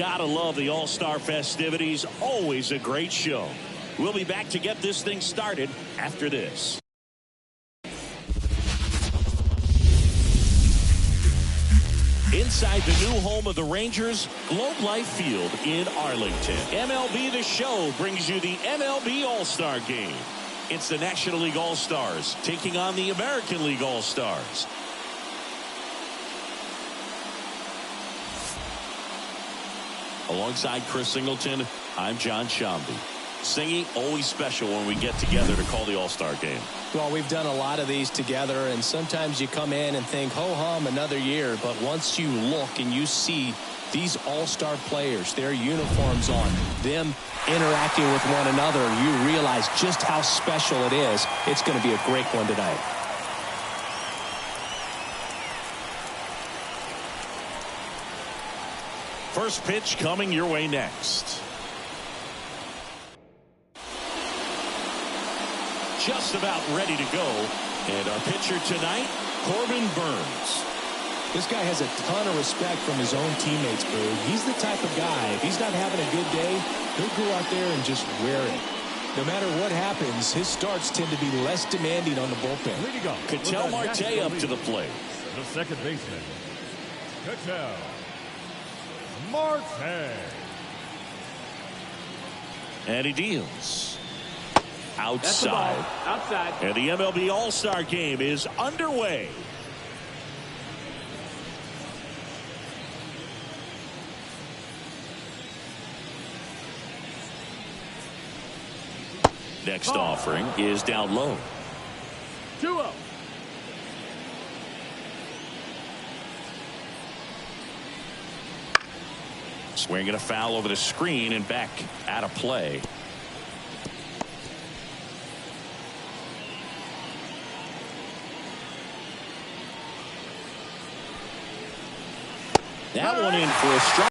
Gotta love the All-Star festivities. Always a great show. We'll be back to get this thing started after this. Inside the new home of the Rangers, Globe Life Field in Arlington. MLB The Show brings you the MLB All-Star Game. It's the National League All-Stars taking on the American League All-Stars. Alongside Chris Singleton, I'm John Shambi. Singing, always special when we get together to call the All-Star Game. Well, we've done a lot of these together, and sometimes you come in and think, ho-hum, another year. But once you look and you see these All-Star players, their uniforms on, them interacting with one another, you realize just how special it is. It's going to be a great one tonight. First pitch coming your way next. Just about ready to go. And our pitcher tonight, Corbin Burns. This guy has a ton of respect from his own teammates, Boo. He's the type of guy, if he's not having a good day, he'll go out there and just wear it. No matter what happens, his starts tend to be less demanding on the bullpen. Ketel Marte up to the plate. The second baseman, Ketel Marte. And he deals. Outside. Outside. And the MLB All-Star Game is underway. Next offering is down low. 2-0. Swinging a foul over the screen and back out of play. That one in for a strike.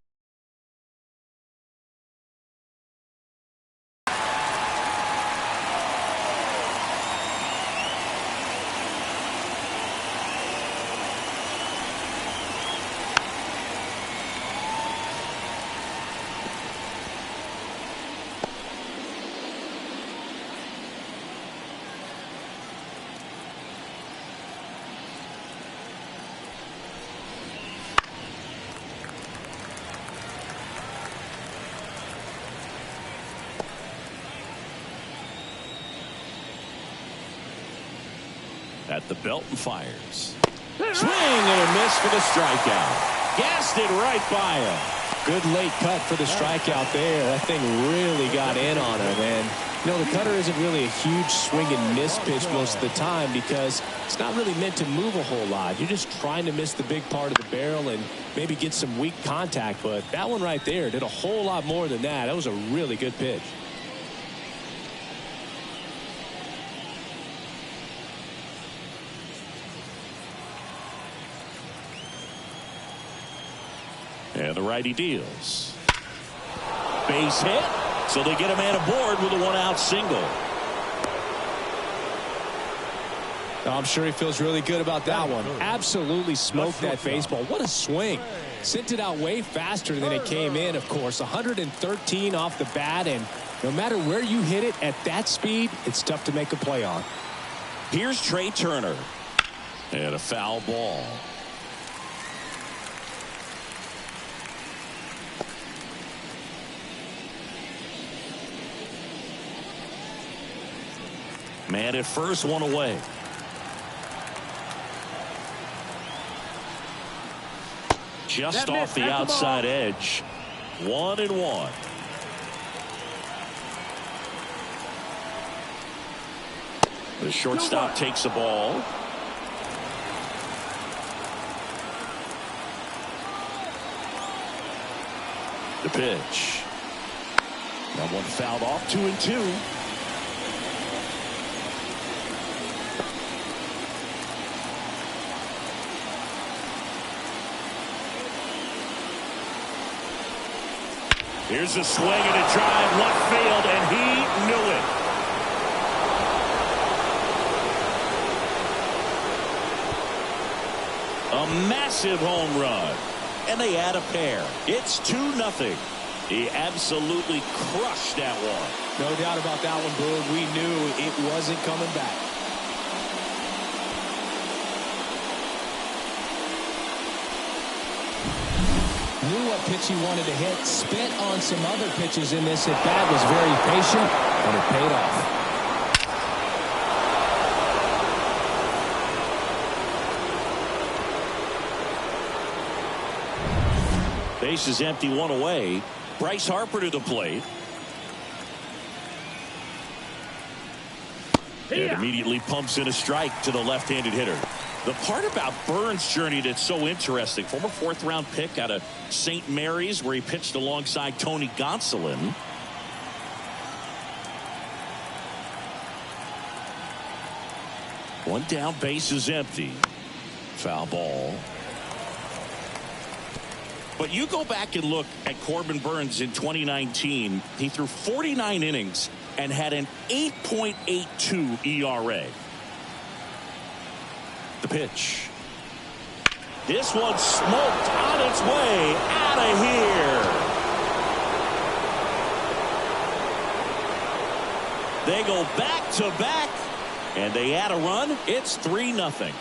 At the belt and fires. Swing and a miss for the strikeout. Gassed it right by him. Good late cut for the strikeout there. That thing really got in on him. And, you know, the cutter isn't really a huge swing and miss pitch most of the time because it's not really meant to move a whole lot. You're just trying to miss the big part of the barrel and maybe get some weak contact. But that one right there did a whole lot more than that. That was a really good pitch. And the righty deals. Base hit. So they get a man aboard with a one-out single. I'm sure he feels really good about that one. Absolutely smoked that baseball. What a swing. Sent it out way faster than it came in, of course. 113 off the bat, and no matter where you hit it at that speed, it's tough to make a play on. Here's Trey Turner. And a foul ball. Man at first, one away. Just off the outside edge. 1-1. The shortstop takes the ball. The pitch. That one fouled off. 2-2. Here's a swing and a drive left field, and he knew it. A massive home run. and they add a pair. It's 2-0. He absolutely crushed that one. No doubt about that one, Boog. We knew it wasn't coming back. Knew what pitch he wanted to hit. Spent on some other pitches in this at-bat. Was very patient, and it paid off. Base is empty, one away. Bryce Harper to the plate. And immediately pumps in a strike to the left-handed hitter. The part about Burns' journey that's so interesting, former fourth-round pick out of St. Mary's, where he pitched alongside Tony Gonsolin. One down, base is empty. Foul ball. But you go back and look at Corbin Burns in 2019. He threw 49 innings and had an 8.82 ERA. The pitch. This one smoked on its way out of here. They go back to back and they add a run. It's 3-0.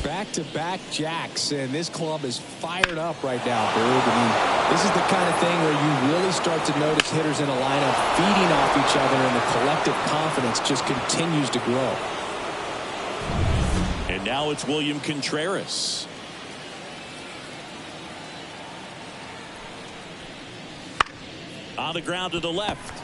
Back-to-back jacks, and this club is fired up right now, Boog. I mean, this is the kind of thing where you really start to notice hitters in a lineup feeding off each other, and the collective confidence just continues to grow. And now it's William Contreras. On the ground to the left.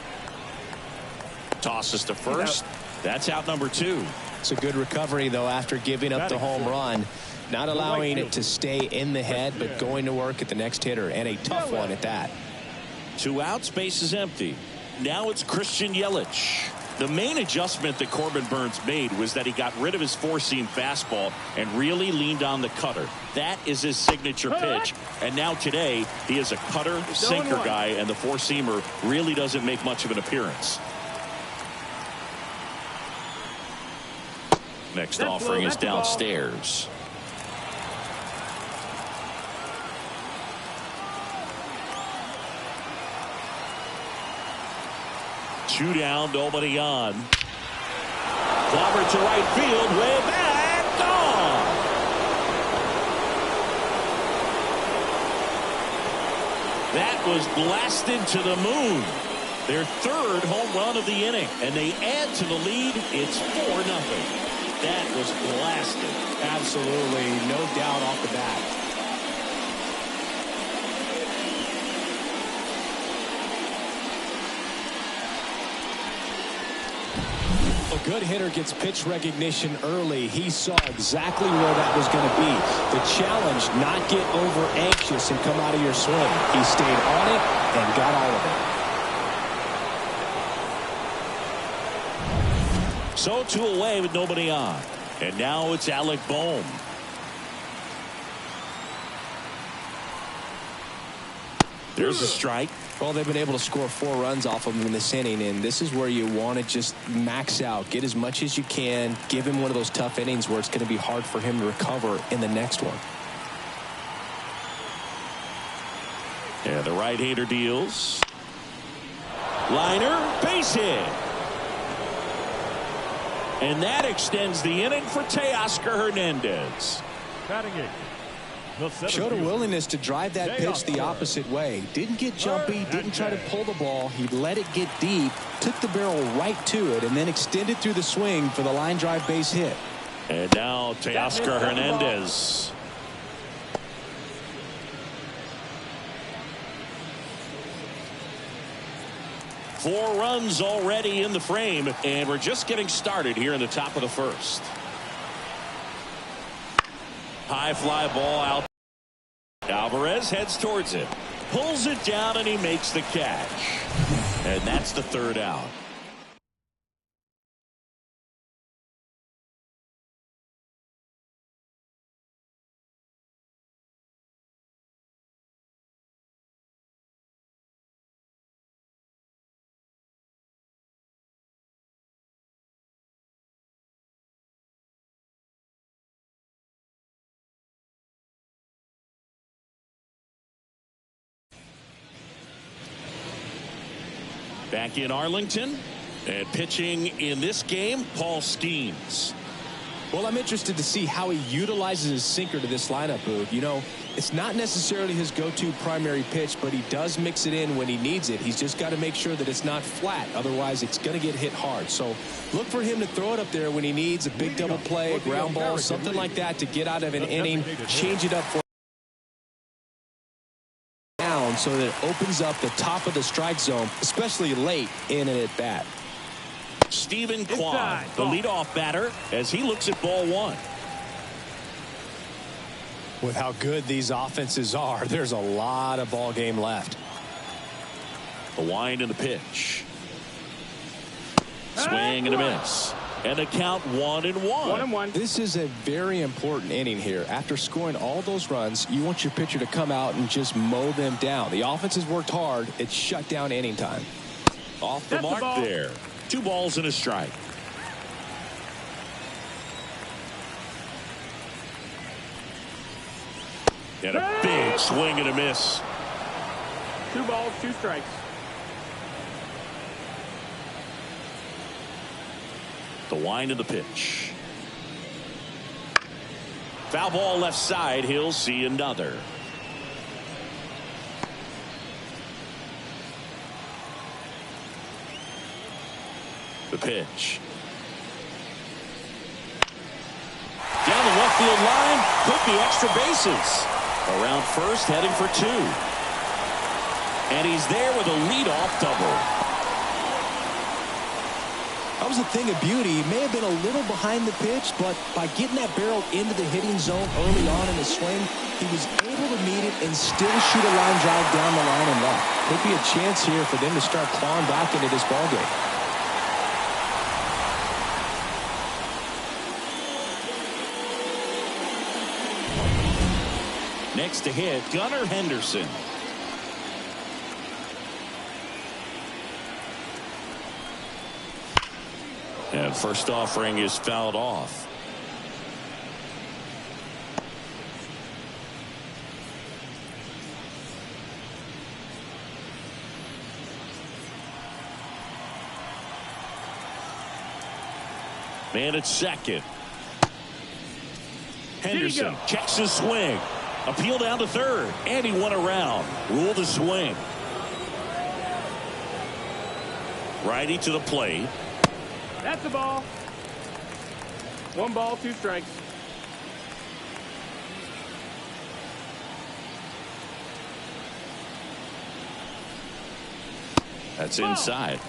Tosses to first. That's out number 2. It's a good recovery, though, after giving up the home run. Not allowing it to stay in the head, but going to work at the next hitter, and a tough one at that. 2 outs, base is empty. Now it's Christian Yelich. The main adjustment that Corbin Burns made was that he got rid of his four-seam fastball and really leaned on the cutter. That is his signature pitch. And now today, he is a cutter, sinker guy, and the four-seamer really doesn't make much of an appearance. Next offering is downstairs. Two down, nobody on. Clobber to right field, way back, gone. That was blasted to the moon. Their 3rd home run of the inning, and they add to the lead. It's 4-0. That was blasted. Absolutely, no doubt off the bat. A good hitter gets pitch recognition early. He saw exactly where that was going to be. The challenge, not get over anxious and come out of your swing. He stayed on it and got all of it. So 2 away with nobody on. And now it's Alec Bohm. There's a strike. Well, they've been able to score 4 runs off of him in this inning, and this is where you want to just max out. Get as much as you can. Give him one of those tough innings where it's going to be hard for him to recover in the next one. Yeah, the right-hander deals. Liner, base hit. And that extends the inning for Teoscar Hernandez. Batting it. Showed a willingness to drive that pitch the opposite way. Didn't get jumpy, didn't try to pull the ball. He let it get deep, took the barrel right to it, and then extended through the swing for the line drive base hit. And now Teoscar Hernandez. Four runs already in the frame, and we're just getting started here in the top of the first. High fly ball out. Alvarez heads towards it. Pulls it down, and he makes the catch. And that's the 3rd out. Back in Arlington, and pitching in this game, Paul Skeens. Well, I'm interested to see how he utilizes his sinker to this lineup, Boog. You know, it's not necessarily his go-to primary pitch, but he does mix it in when he needs it. He's just got to make sure that it's not flat. Otherwise, it's going to get hit hard. So look for him to throw it up there when he needs a big double play, ground ball, something like that to get out of an inning, change it up for down so that it opens up the top of the strike zone, especially late in an at-bat. Stephen Kwan, the leadoff batter, as he looks at ball one. With how good these offenses are, there's a lot of ball game left. The wind and the pitch. Swing and a miss. And a count 1-1. 1-1. This is a very important inning here. After scoring all those runs, you want your pitcher to come out and just mow them down. The offense has worked hard. It's shut down inning time. Off the mark there. 2 balls and a strike. And a big swing and a miss. 2 balls, 2 strikes. The wind of the pitch. Foul ball left side. He'll see another. The pitch. Down the left field line. Could be extra bases. Around first, heading for 2. And he's there with a leadoff double. That was a thing of beauty. He may have been a little behind the pitch, but by getting that barrel into the hitting zone early on in the swing, he was able to meet it and still shoot a line drive down the line and left. Could be a chance here for them to start clawing back into this ballgame. Next to hit, Gunnar Henderson. And first offering is fouled off. Man at second. Henderson checks his swing. Appeal down to third, and he won around. Ruled a swing. Righty to the plate. That's the ball. 1 ball, 2 strikes. That's inside.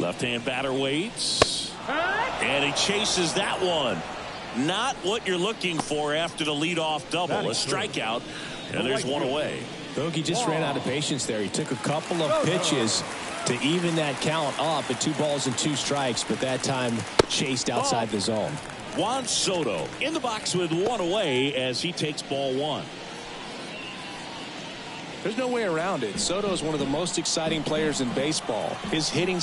Left-hand batter waits. And he chases that one. Not what you're looking for after the leadoff double. A strikeout, and there's one away. Bogey just ran out of patience there. He took a couple of pitches to even that count up at 2 balls and 2 strikes, but that time chased outside the zone. Juan Soto in the box with 1 away as he takes ball 1. There's no way around it. Soto is one of the most exciting players in baseball. His hitting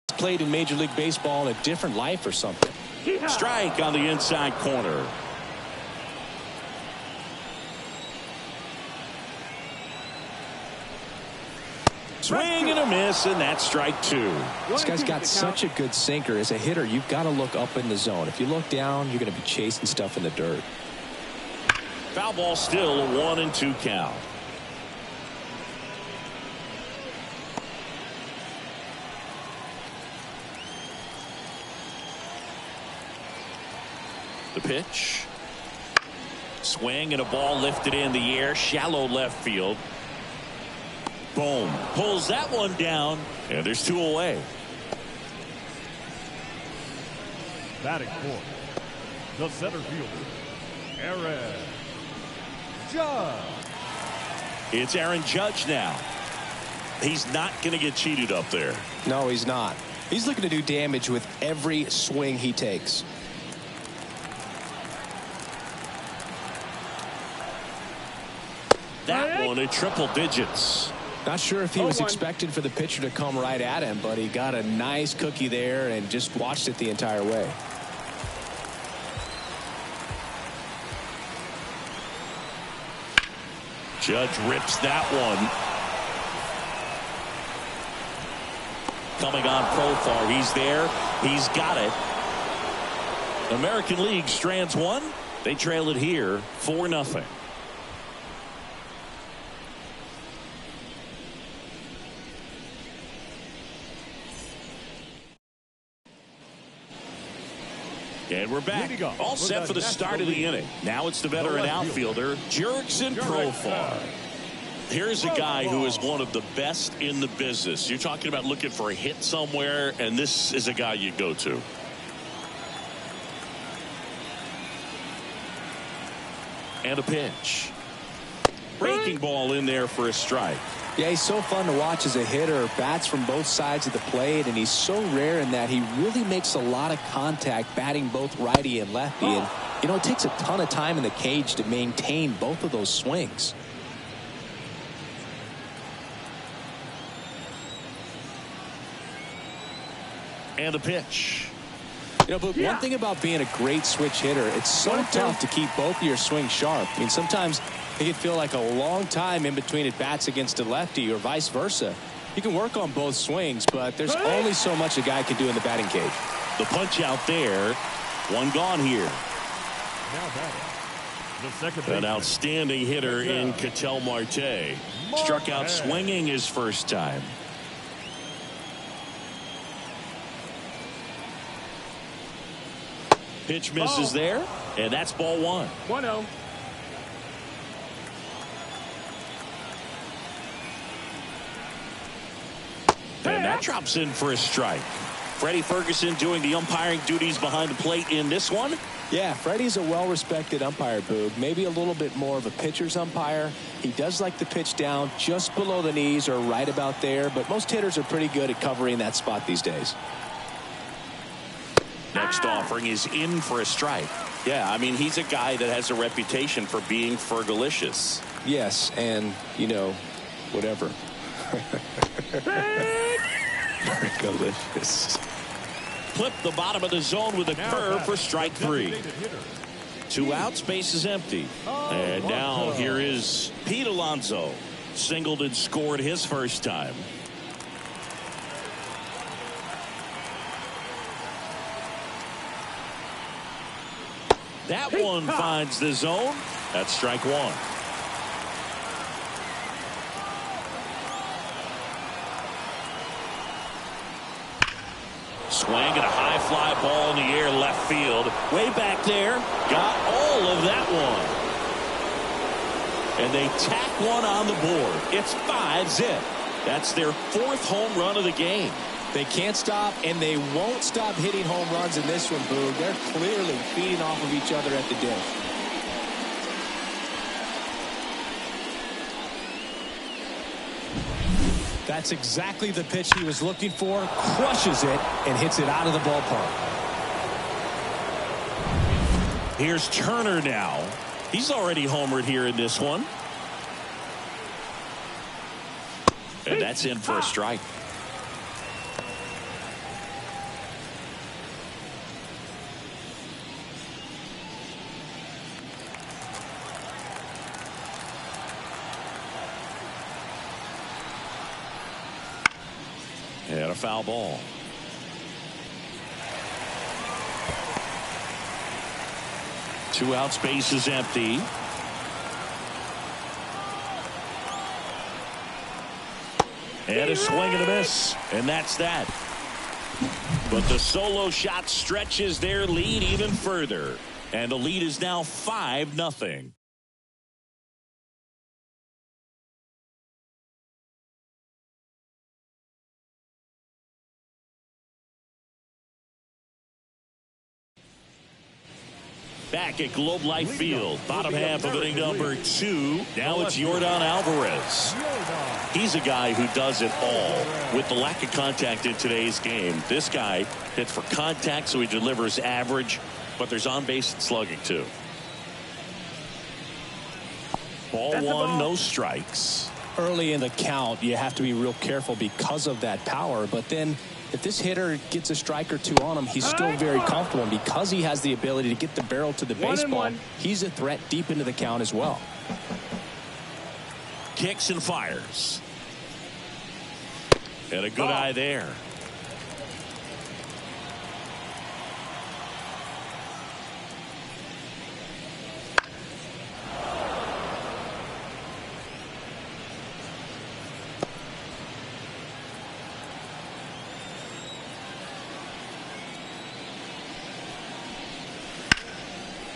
played in Major League Baseball in a different life or something. Strike on the inside corner. Swing and a miss, and that's strike 2. This guy's got such a good sinker. As a hitter, you've got to look up in the zone. If you look down, you're going to be chasing stuff in the dirt. Foul ball still, a 1-2 count. The pitch. Swing and a ball lifted in the air, shallow left field. Boom. Pulls that one down, and there's 2 away. Batting fourth, the center fielder, Aaron Judge. It's Aaron Judge now. He's not going to get cheated up there. No, he's not. He's looking to do damage with every swing he takes. That one at triple digits. Not sure if he was expecting for the pitcher to come right at him, but he got a nice cookie there and just watched it the entire way. Judge rips that one. Coming on profile. He's there. He's got it. American League strands one. They trail it here 4-0. And we're back. All set for the start of the inning. Now it's the veteran outfielder, Jurickson Profar. Here's a guy who is one of the best in the business. You're talking about looking for a hit somewhere, and this is a guy you go to. And a pitch. Breaking ball in there for a strike. Yeah, he's so fun to watch as a hitter. Bats from both sides of the plate, and he's so rare in that he really makes a lot of contact batting both righty and lefty. And, you know, it takes a ton of time in the cage to maintain both of those swings. And a pitch. You know, but one thing about being a great switch hitter, it's so tough to keep both of your swings sharp. I mean, sometimes it can feel like a long time in between at bats against a lefty or vice versa. You can work on both swings, but there's only so much a guy can do in the batting cage. The punch out there. One gone here. An outstanding hitter in Ketel Marte. Struck out swinging his first time. Pitch misses there, and that's ball one. 1-0. And that drops in for a strike. Freddie Ferguson doing the umpiring duties behind the plate in this one. Yeah, Freddie's a well-respected umpire, Boog. Maybe a little bit more of a pitcher's umpire. He does like the pitch down just below the knees or right about there, but most hitters are pretty good at covering that spot these days. Next offering is in for a strike. Yeah, I mean, he's a guy that has a reputation for being fergalicious. Yes, and, you know, whatever. Fergalicious. Clip the bottom of the zone with a curve for strike three. 2 outs, base is empty. And now here is Pete Alonso. Singled and scored his first time. That one finds the zone. That's strike one. Swing and a high fly ball in the air left field. Way back there. Got all of that one. And they tack one on the board. It's 5-zip. That's their 4th home run of the game. They can't stop, and they won't stop hitting home runs in this one, Boog. They're clearly feeding off of each other at the dish. That's exactly the pitch he was looking for. Crushes it and hits it out of the ballpark. Here's Turner now. He's already homered here in this one. And that's in for a strike. And a foul ball. Two outs, base is empty. And a swing and a miss. And that's that. But the solo shot stretches their lead even further. And the lead is now 5-0. Back at Globe Life Field, bottom half of inning number 2. Now it's Yordan Alvarez. He's a guy who does it all. With the lack of contact in today's game, this guy hits for contact, so he delivers average, but there's on-base slugging too. Ball one, no strikes. Early in the count, you have to be real careful because of that power, but then if this hitter gets a strike or two on him, he's still very comfortable. And because he has the ability to get the barrel to the baseball, he's a threat deep into the count as well. kicks and fires. And a good eye there.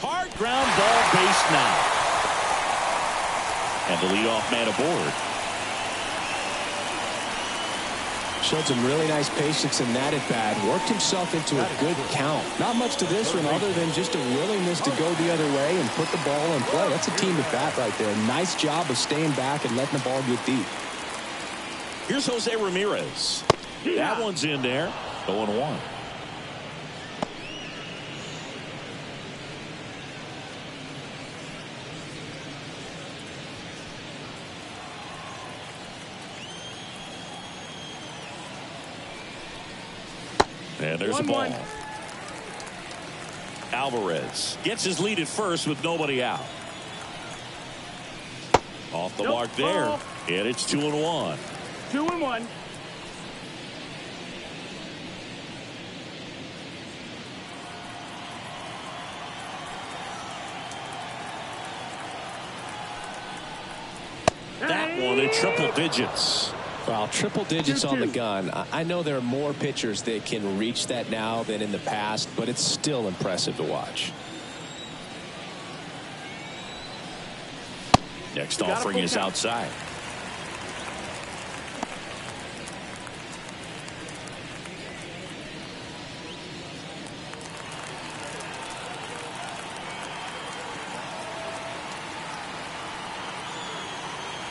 Hard ground ball, base now. And the leadoff man aboard. Showed some really nice patience in that at bat. Worked himself into a good count. Not much to this one other than just a willingness to go the other way and put the ball in play. That's a team at bat right there. Nice job of staying back and letting the ball get deep. Here's Jose Ramirez. That one's in there. 0-1. And there's a ball. Alvarez gets his lead at first with nobody out. Off the mark there. And it's 2-1. 2-1. That one in triple digits. Well, triple digits on the gun. I know there are more pitchers that can reach that now than in the past, but it's still impressive to watch. Next offering is outside.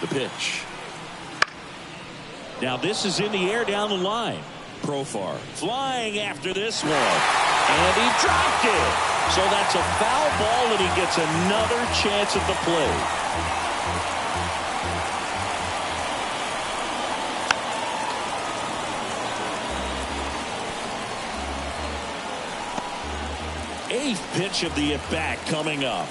The pitch. Now this is in the air down the line. Profar flying after this one. And he dropped it. So that's a foul ball, and he gets another chance at the plate. Eighth pitch of the at-bat coming up.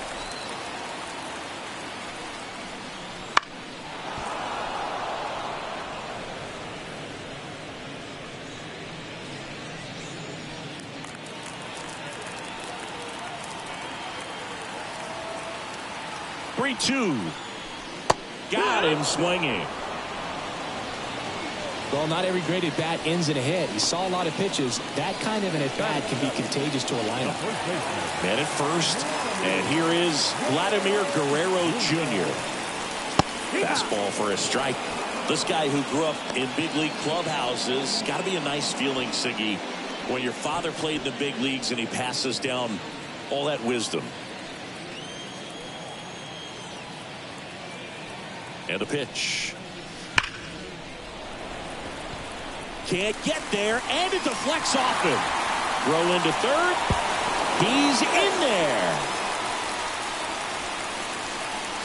Two. Got him swinging. Well, not every great at bat ends in a hit. He saw a lot of pitches. That kind of an at bat can be contagious to a lineup. Man at first, and here is Vladimir Guerrero Jr. Fastball for a strike. This guy who grew up in big league clubhouses, got to be a nice feeling, Siggy, when your father played in the big leagues and he passes down all that wisdom. And a pitch. Can't get there, and it deflects off him. Throw into third. He's in there.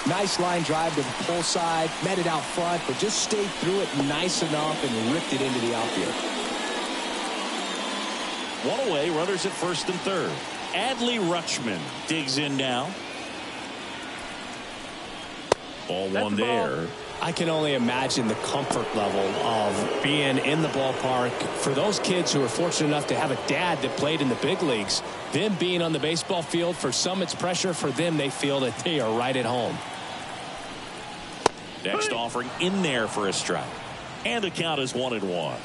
Nice line drive to the pull side. Met it out front, but just stayed through it nice enough and ripped it into the outfield. One away, runners at first and third. Adley Rutschman digs in now. Ball one there. I can only imagine the comfort level of being in the ballpark for those kids who are fortunate enough to have a dad that played in the big leagues. Them being on the baseball field, for some it's pressure. For them, they feel that they are right at home. Next offering in there for a strike. And the count is 1-1.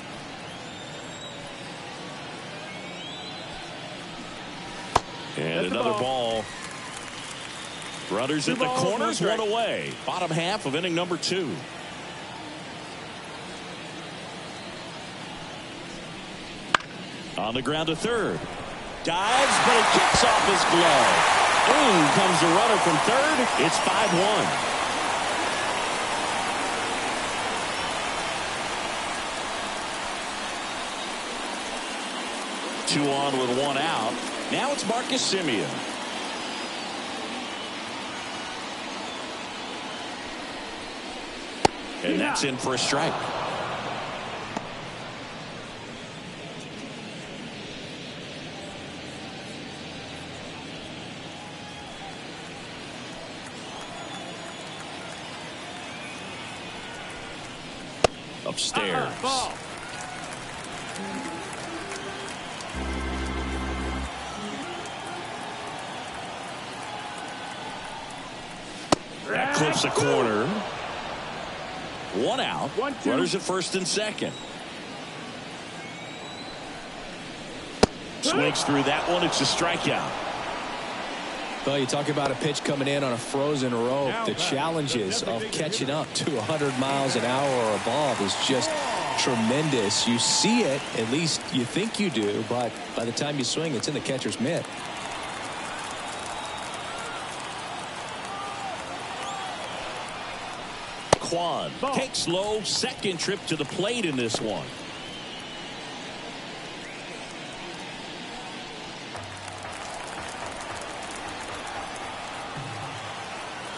And another ball. Runners at the corners, one away. Bottom half of inning number 2. On the ground to third. Dives, but it kicks off his glove. Boom, comes the runner from third. It's 5-1. Two on with one out. Now it's Marcus Semien. And that's in for a strike. upstairs. Ball. That clips a corner. One out. 1-2. Runners at first and second. Swings through that one. It's a strikeout. Well, you talk about a pitch coming in on a frozen rope. The challenges of catching up to 100 miles an hour or above is just tremendous. You see it, at least you think you do, but by the time you swing, it's in the catcher's mitt. Quan takes low, second trip to the plate in this one.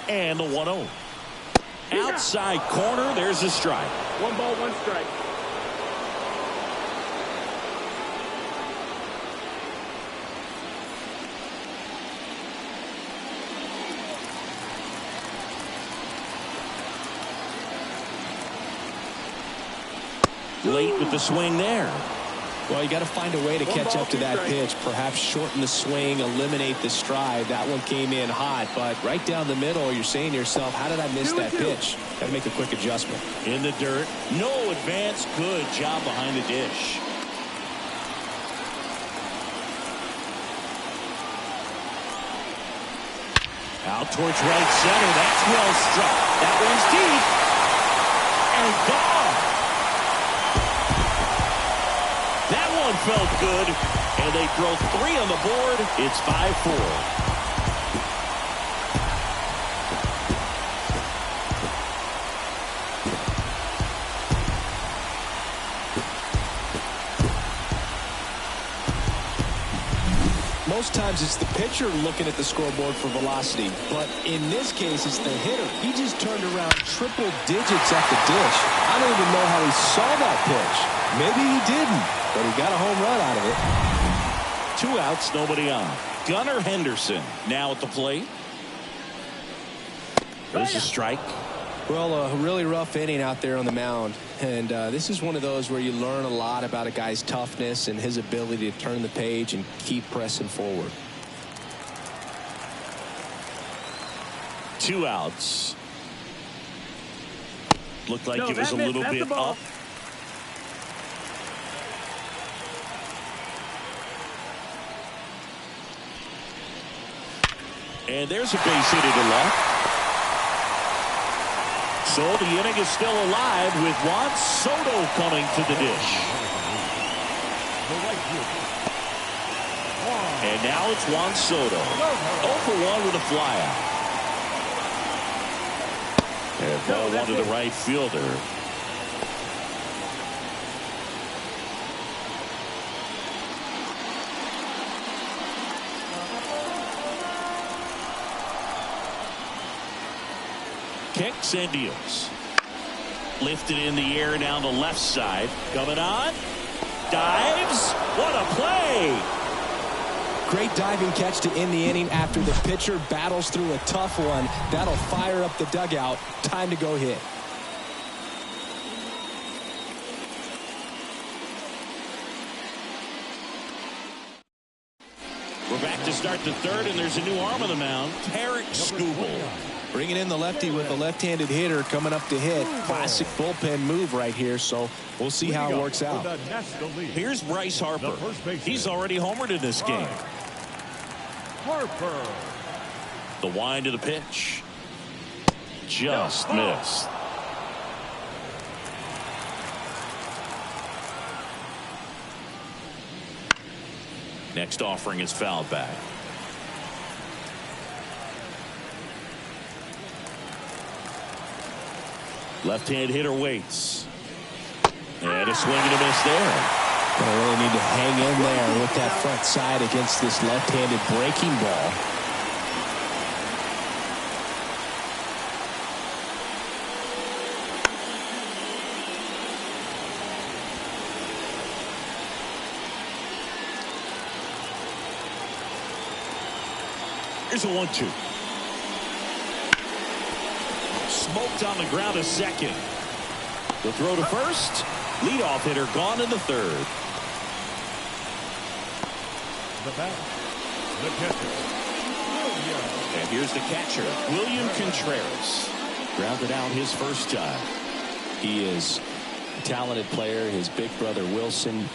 And the 1-0. Outside corner, there's a strike. 1 ball, 1 strike. Late with the swing there. Well, you got to find a way to catch up to that pitch. Perhaps shorten the swing, eliminate the stride. That one came in hot, but right down the middle, you're saying to yourself, how did I miss that pitch? Got to make a quick adjustment. In the dirt. No advance. Good job behind the dish. Out towards right center. That's well struck. That one's deep. And gone. That one felt good. And they throw 3 on the board. It's 5-4. Most times it's the pitcher looking at the scoreboard for velocity, but in this case it's the hitter. He just turned around triple digits at the dish. I don't even know how he saw that pitch. Maybe he didn't, but he got a home run out of it. 2 outs, nobody on. Gunnar Henderson now at the plate. There's a strike. Well, a really rough inning out there on the mound, and this is one of those where you learn a lot about a guy's toughness and his ability to turn the page and keep pressing forward. 2 outs. Looked like it was a little bit up. And there's a base hit to left. So the inning is still alive with Juan Soto coming to the dish. And now it's Juan Soto. 0 for 1 with a flyout. And ball 1 to the right fielder. Kicks and deals. Lifted in the air down the left side. Coming on. Dives. What a play. Great diving catch to end the inning after the pitcher battles through a tough one. That'll fire up the dugout. Time to go hit. We're back to start the third, and there's a new arm on the mound. Tarek Skubal. Bringing in the lefty with a left-handed hitter coming up to hit. Classic bullpen move right here, so we'll see how it works out. Here's Bryce Harper. He's already homered in this game. Harper. The wind of the pitch. Just missed. Next offering is fouled back. Left-hand hitter waits. And a swing and a miss there. Gonna really need to hang in there with that front side against this left-handed breaking ball. Here's a 1-2. Smoked on the ground a second. The throw to first. Leadoff hitter gone in the third. The bat, the catcher, and here's the catcher, William Contreras. Grounded out his first time. He is a talented player. His big brother Wilson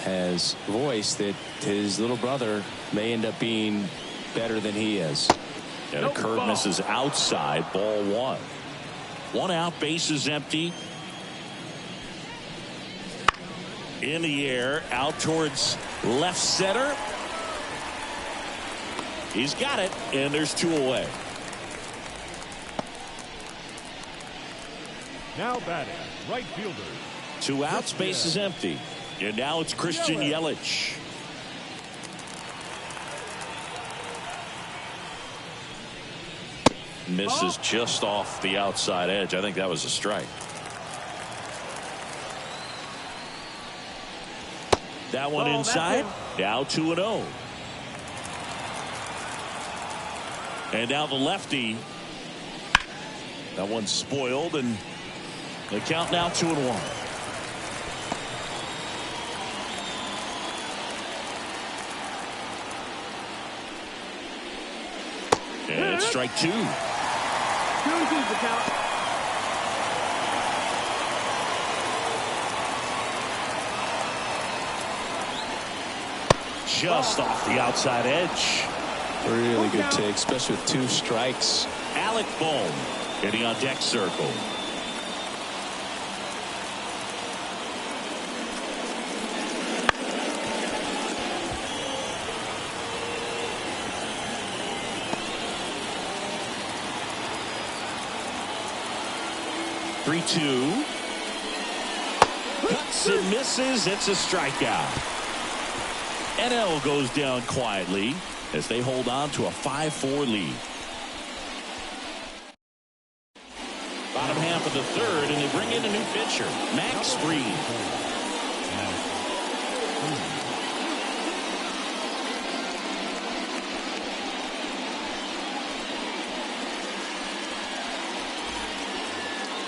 has voiced that his little brother may end up being better than he is. And a curve misses outside, ball one. One out, bases empty. In the air, out towards left center. He's got it, and there's two away. now batting, right fielder. Two outs, base is empty. And now it's Christian Yelich. Misses just off the outside edge. I think that was a strike. That one inside. Now 2-0. And now the lefty. That one's spoiled, and the count now 2-1. And it's strike two. 2-2's the count. Just off the outside edge. Really good take, especially with two strikes. Alec Bohm getting on deck circle. Three-two. Cuts and misses. It's a strikeout. NL goes down quietly as they hold on to a 5-4 lead. Bottom half of the third, and they bring in a new pitcher, Max Fried.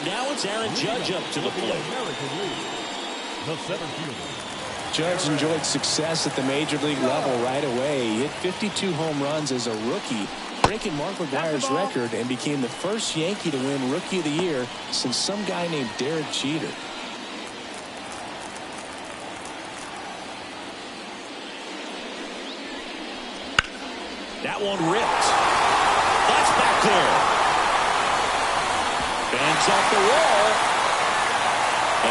Now it's Aaron Judge up to the plate. The center fielder. Judge enjoyed success at the major league level right away. He hit 52 home runs as a rookie, breaking Mark McGwire's record, and became the first Yankee to win Rookie of the Year since some guy named Derek Jeter. That one ripped. That's back there. Bangs off the wall.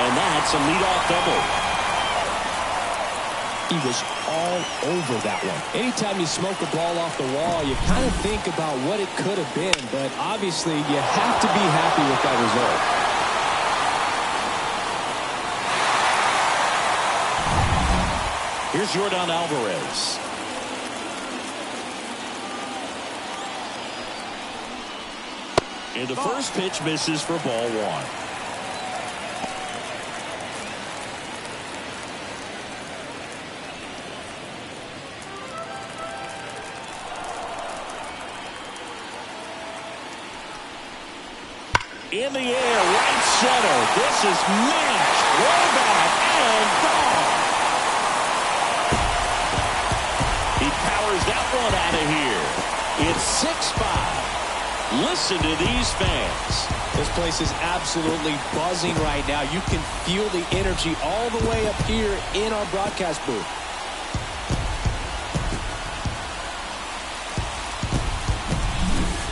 And that's a leadoff double. He was all over that one. Anytime you smoke a ball off the wall, you kind of think about what it could have been, but obviously you have to be happy with that result. Here's Yordan Alvarez. And the first pitch misses for ball one. In the air, right center. This is matched. Way back and gone. He powers that one out of here. It's 6-5. Listen to these fans. This place is absolutely buzzing right now. You can feel the energy all the way up here in our broadcast booth.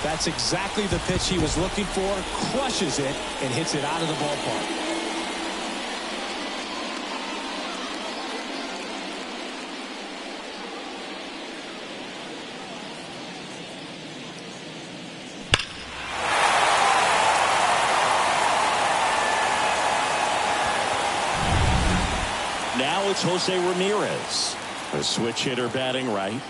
That's exactly the pitch he was looking for. Crushes it and hits it out of the ballpark. Now it's Jose Ramirez, a switch hitter batting right.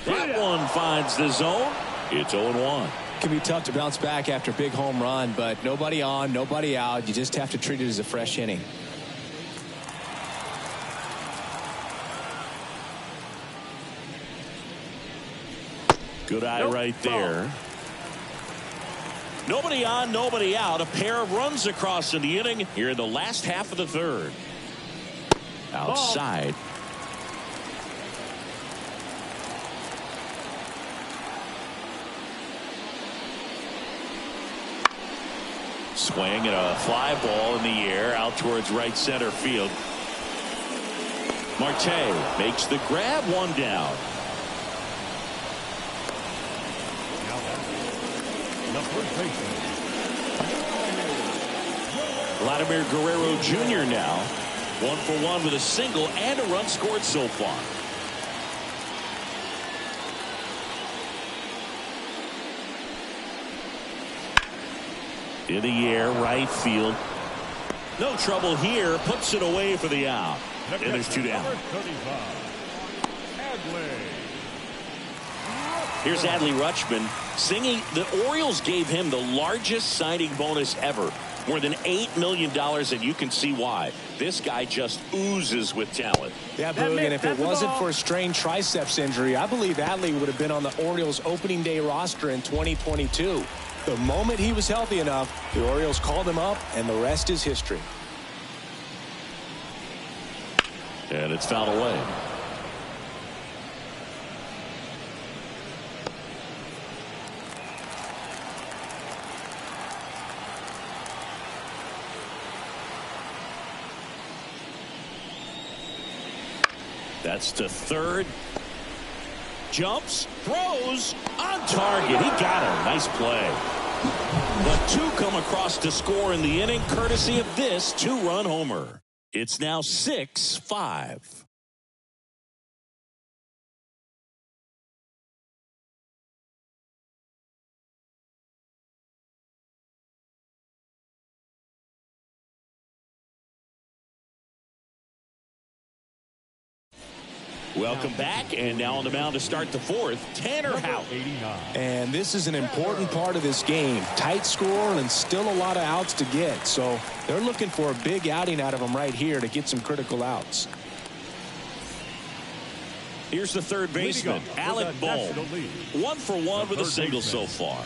That one finds the zone. It's 0-1. It can be tough to bounce back after a big home run, but nobody on, nobody out. You just have to treat it as a fresh inning. Good eye right there. Nobody on, nobody out. A pair of runs across in the inning here in the last half of the third. Outside. Swing and a fly ball in the air out towards right center field. Marte makes the grab, one down. Vladimir Guerrero Jr. now 1 for 1 with a single and a run scored so far. In the air, right field. No trouble here. Puts it away for the out. And there's 2 down. Here's Adley Rutschman singing. The Orioles gave him the largest signing bonus ever. More than $8 million, and you can see why. This guy just oozes with talent. Yeah, Boog, and if it wasn't for a strained triceps injury, I believe Adley would have been on the Orioles opening day roster in 2022. The moment he was healthy enough, the Orioles called him up, and the rest is history. And it's fouled away. That's to third. Jumps, throws, on target. He got him. Nice play. But 2 come across to score in the inning, courtesy of this 2-run homer. It's now 6-5. Welcome back, and now on the mound to start the 4th, Tanner Houck. And this is an important part of this game. Tight score and still a lot of outs to get. So they're looking for a big outing out of him right here to get some critical outs. Here's the third baseman, Alec Bohm. 1 for 1 with a single so far.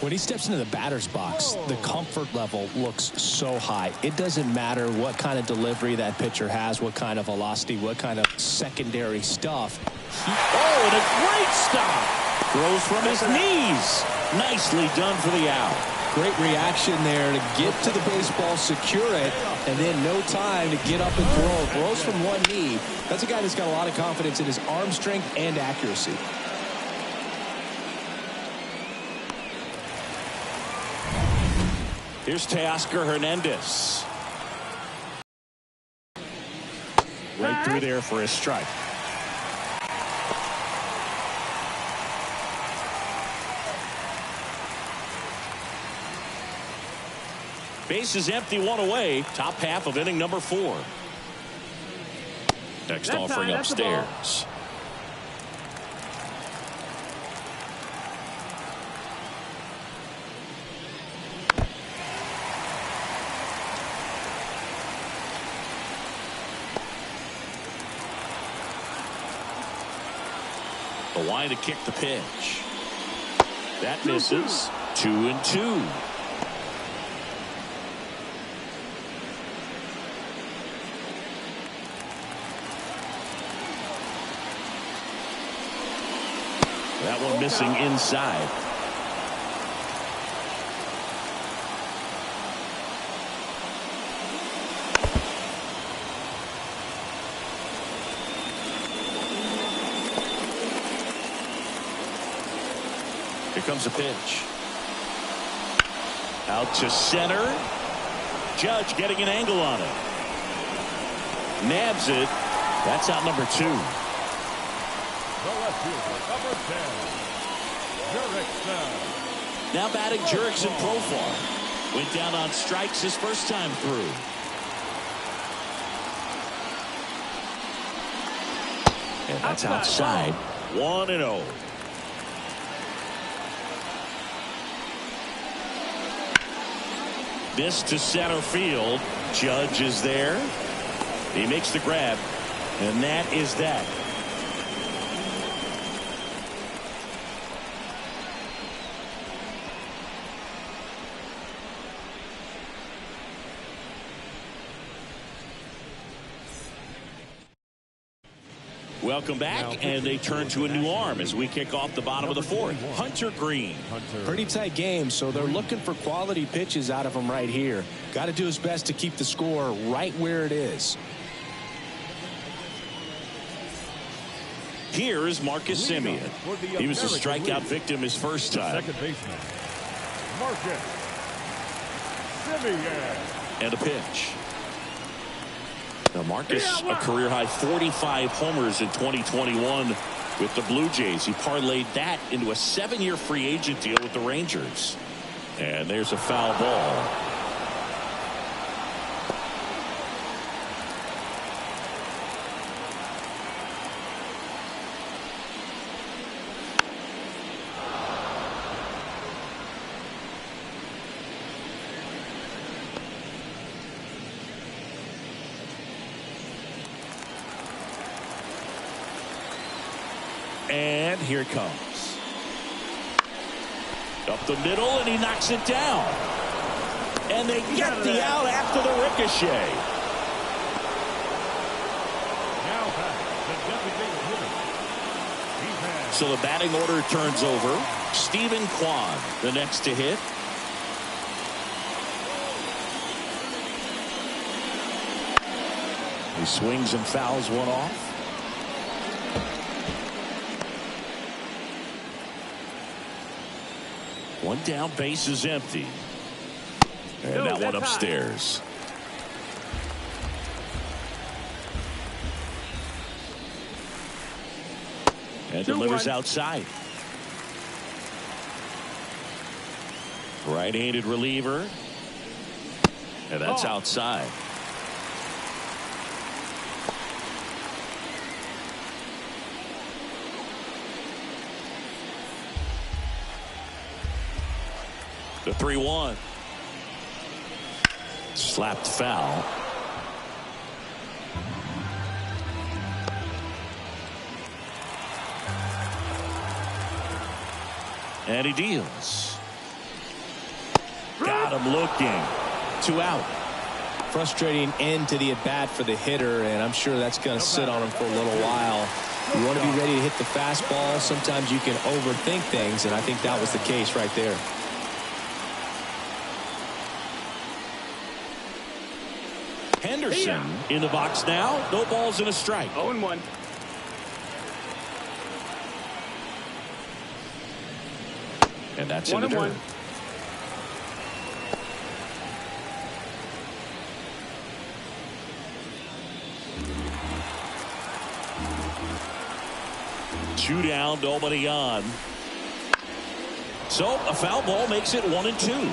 When he steps into the batter's box, the comfort level looks so high. It doesn't matter what kind of delivery that pitcher has, what kind of velocity, what kind of secondary stuff. Oh, and a great stop. Throws from his knees. Nicely done for the out. Great reaction there to get to the baseball, secure it, and then no time to get up and throw. Throws from one knee. That's a guy that's got a lot of confidence in his arm strength and accuracy. Here's Teoscar Hernandez. Right through there for a strike. Base is empty, 1 away. Top half of inning number 4. Next offering upstairs. The line to kick the pitch. That misses. 2-2. That one missing inside. Here comes a pitch. Out to center. Judge getting an angle on it. Nabs it. That's out number 2. Now batting Jurickson Profar. Went down on strikes his first time through. And that's outside. 1-0. This to center field. Judge is there. He makes the grab. And that is that. Welcome back, and they turn to a new arm as we kick off the bottom of the fourth. Hunter Green. Pretty tight game, so they're looking for quality pitches out of him right here. Got to do his best to keep the score right where it is. Here is Marcus Semien. He was a strikeout victim his first time. Second baseman, Marcus Semien. And a pitch. Now Marcus, a career-high 45 homers in 2021 with the Blue Jays. He parlayed that into a 7-year free agent deal with the Rangers. And there's a foul ball. And here it comes. Up the middle, and he knocks it down. And they get the out after the ricochet. Now back, the designated hitter. So the batting order turns over. Stephen Kwan, the next to hit. He swings and fouls one off. One down, base is empty. And that one upstairs. And delivers outside. Right-handed reliever. And that's outside. The 3-1. Slapped foul. And he deals. Got him looking. 2 out. Frustrating end to the at-bat for the hitter, and I'm sure that's going to sit on him for a little while. You want to be ready to hit the fastball. Sometimes you can overthink things, and I think that was the case right there. Henderson in the box now. No balls and a strike. 0-1. And that's in the dirt. 1-1. Two down, nobody on. So a foul ball makes it 1-2.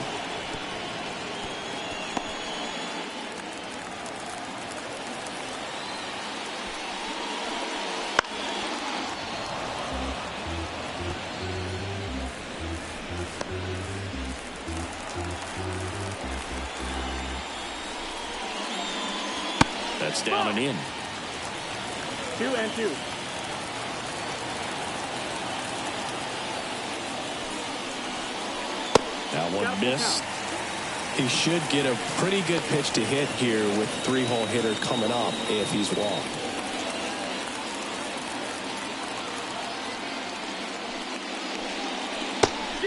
That's down and in. 2-2. That one missed. He should get a pretty good pitch to hit here with 3-hole hitter coming up if he's walked.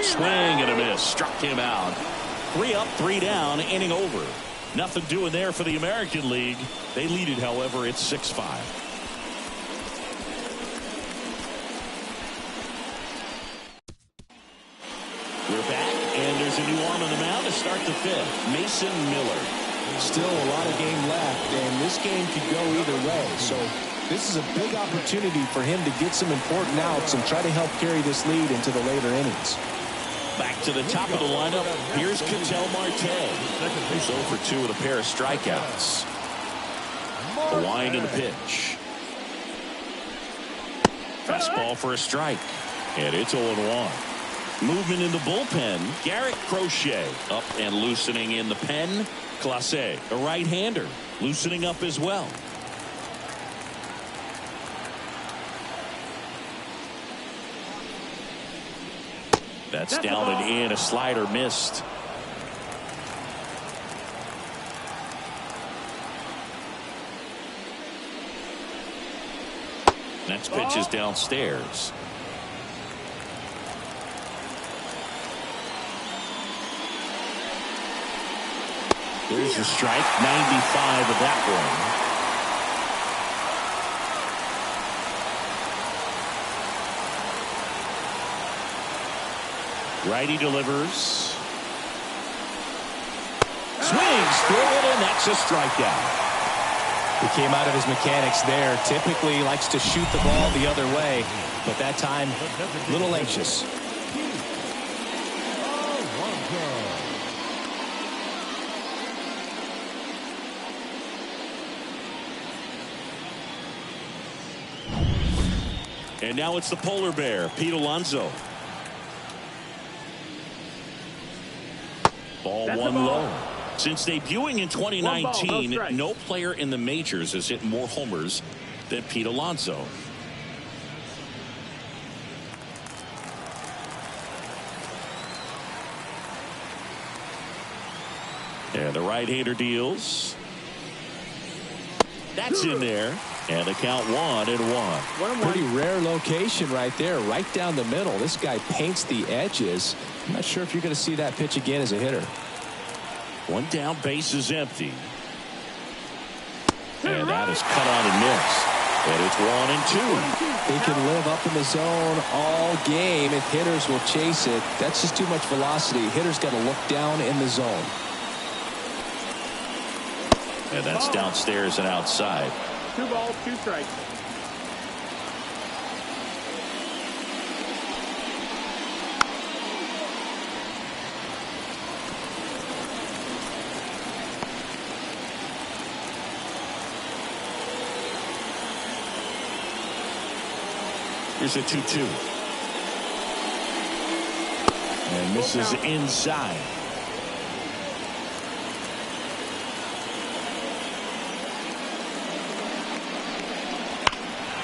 Swing and a miss. Struck him out. 3 up, 3 down, inning over. Nothing doing there for the American League. They lead it, however, it's 6-5. We're back, and there's a new arm on the mound to start the 5th. Mason Miller. Still a lot of game left, and this game could go either way. So this is a big opportunity for him to get some important outs and try to help carry this lead into the later innings. Back to the top of the lineup. Here's Ketel Marte. He's 0 for 2 with a pair of strikeouts. The wind and the pitch. Fastball for a strike. And it's 0-1. Movement in the bullpen. Garrett Crochet up and loosening in the pen. Clase, a right-hander, loosening up as well. That's down and in. A slider missed. Next pitch is downstairs. There's the strike. 95 of that one. Righty delivers. Swings through it, and that's a strikeout. He came out of his mechanics there. Typically likes to shoot the ball the other way, but that time a little anxious. And now it's the polar bear, Pete Alonso. Ball one low. Since debuting in 2019, no player in the majors has hit more homers than Pete Alonso. And the right-hander deals. That's in there. And the count 1-1. Pretty rare location right there, right down the middle. This guy paints the edges. I'm not sure if you're going to see that pitch again as a hitter. One down, base is empty. And that is cut on and missed. And it's 1-2. He can live up in the zone all game if hitters will chase it. That's just too much velocity. Hitters got to look down in the zone. And that's downstairs and outside. 2 balls, 2 strikes. Here's a 2-2. And this is inside.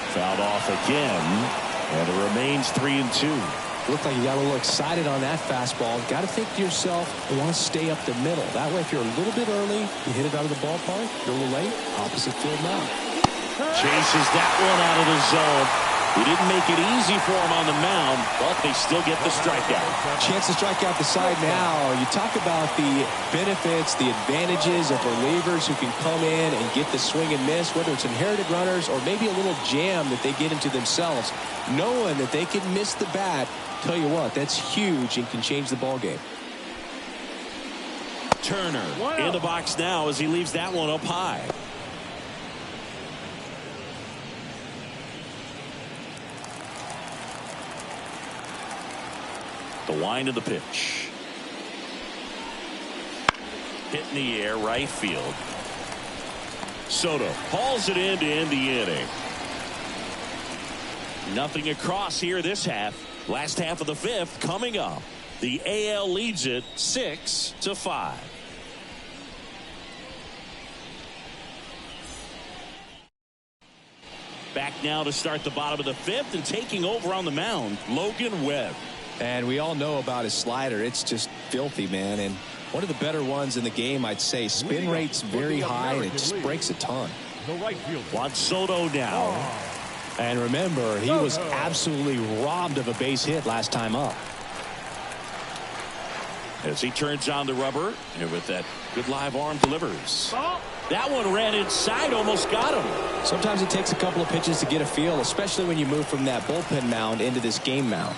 Fouled off again, and it remains 3-2. Looked like you got a little excited on that fastball. Got to think to yourself, I want to stay up the middle. That way, if you're a little bit early, you hit it out of the ballpark. You're a little late, opposite field now. Chases that one out of the zone. He didn't make it easy for him on the mound, but they still get the strikeout. Chance to strike out the side now. You talk about the benefits, the advantages of relievers who can come in and get the swing and miss, whether it's inherited runners or maybe a little jam that they get into themselves. Knowing that they can miss the bat, tell you what, that's huge and can change the ball game. Turner in the box now as he leaves that one up high. The wind of the pitch. Hit in the air, right field. Soto hauls it in to end the inning. Nothing across here this half. Last half of the 5th coming up. The AL leads it 6-5. Back now to start the bottom of the 5th, and taking over on the mound, Logan Webb. And we all know about his slider. It's just filthy, man. And one of the better ones in the game, I'd say. Spin rate's very high, and it just breaks a ton. Juan Soto now. And remember, he was absolutely robbed of a base hit last time up. As he turns on the rubber, and with that good live arm delivers. That one ran inside, almost got him. Sometimes it takes a couple of pitches to get a feel, especially when you move from that bullpen mound into this game mound.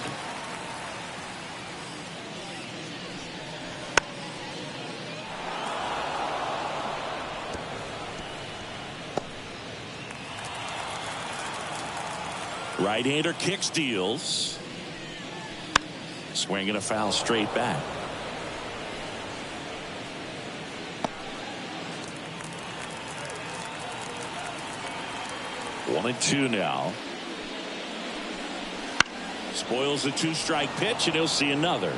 Right-hander kicks, deals. Swinging a foul straight back. One and two now. Spoils the 2-strike pitch, and he'll see another.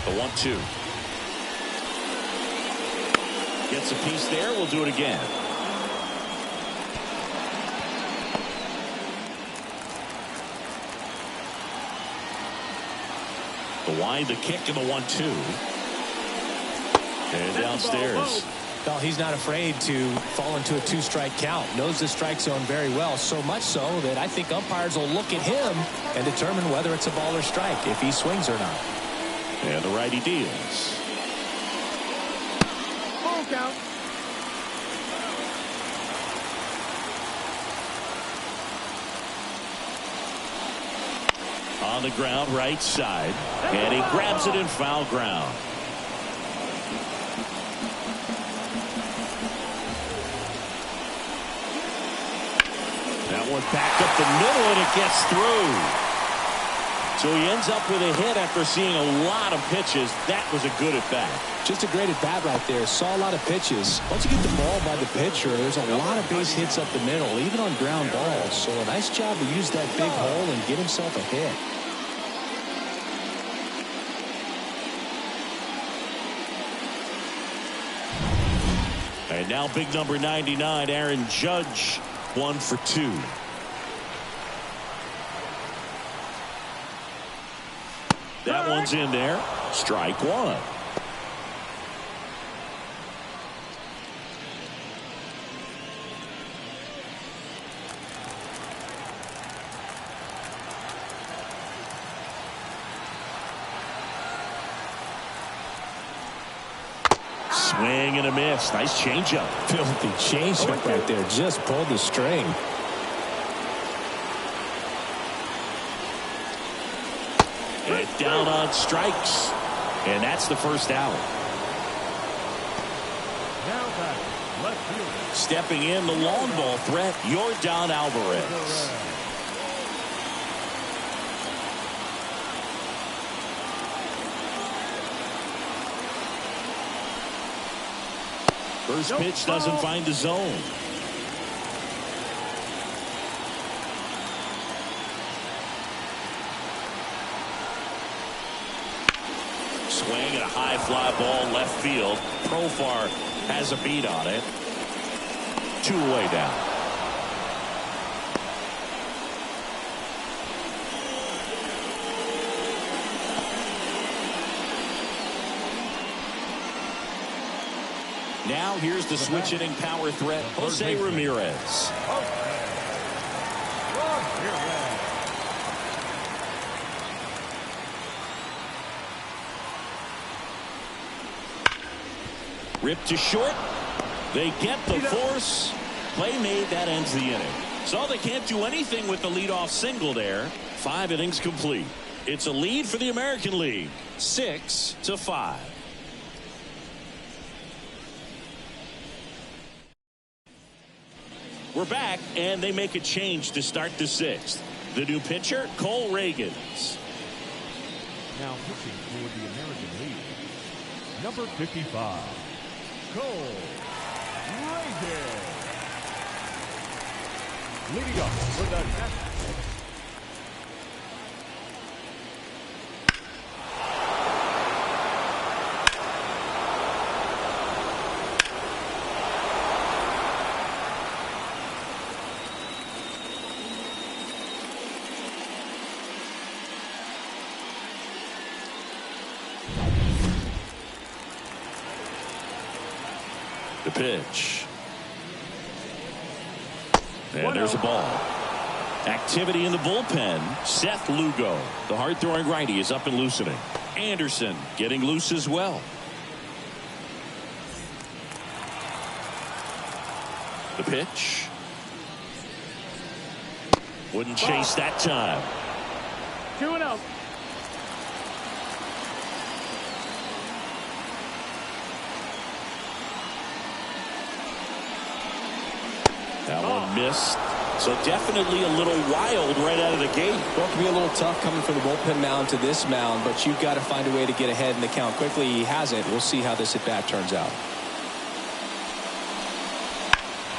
The 1-2. Gets a piece there. We'll do it again. The wind, the kick, and the 1-2. And downstairs. Well, he's not afraid to fall into a 2-strike count. Knows the strike zone very well, so much so that I think umpires will look at him and determine whether it's a ball or strike, if he swings or not. And the righty deals. Full count. On the ground, right side. And he grabs it in foul ground. That one back up the middle, and it gets through. So he ends up with a hit after seeing a lot of pitches. That was a good at-bat. Just a great at-bat right there. Saw a lot of pitches. Once you get the ball by the pitcher, there's a lot of base hits up the middle, even on ground balls. So a nice job to use that big hole and get himself a hit. And now big number 99, Aaron Judge, 1 for 2. That one's in there. Strike one. Swing and a miss. Nice changeup. Filthy changeup right there. Just pulled the string. And down on strikes. And that's the first out. Now back, left fielder. Stepping in, the long ball threat, Yordan Alvarez. First pitch doesn't find the zone. Swing and a high fly ball left field. Profar has a beat on it. 2 away down. Now here's the switch hitting power threat, Jose Ramirez. Ripped to short. They get the force. Play made. That ends the inning. So they can't do anything with the leadoff single there. 5 innings complete. It's a lead for the American League. 6-5. We're back, and they make a change to start the 6th. The new pitcher, Cole Reagans. Now pitching for the American League, number 55, Cole Reagans. Leading up for the National. The pitch. And there's a ball. Activity in the bullpen. Seth Lugo, the hard-throwing righty, is up and loosening. Anderson getting loose as well. The pitch. Wouldn't chase that time. 2-0. That one missed. So definitely a little wild right out of the gate. Well, it can be a little tough coming from the bullpen mound to this mound, but you've got to find a way to get ahead in the count quickly. He hasn't. We'll see how this at bat turns out.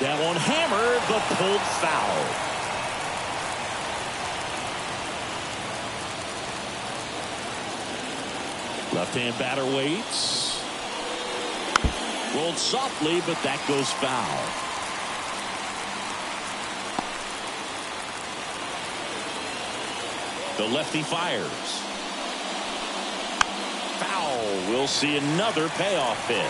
That one hammered, but pulled foul. Left-hand batter waits. Rolled softly, but that goes foul. The lefty fires. Foul. We'll see another payoff pitch.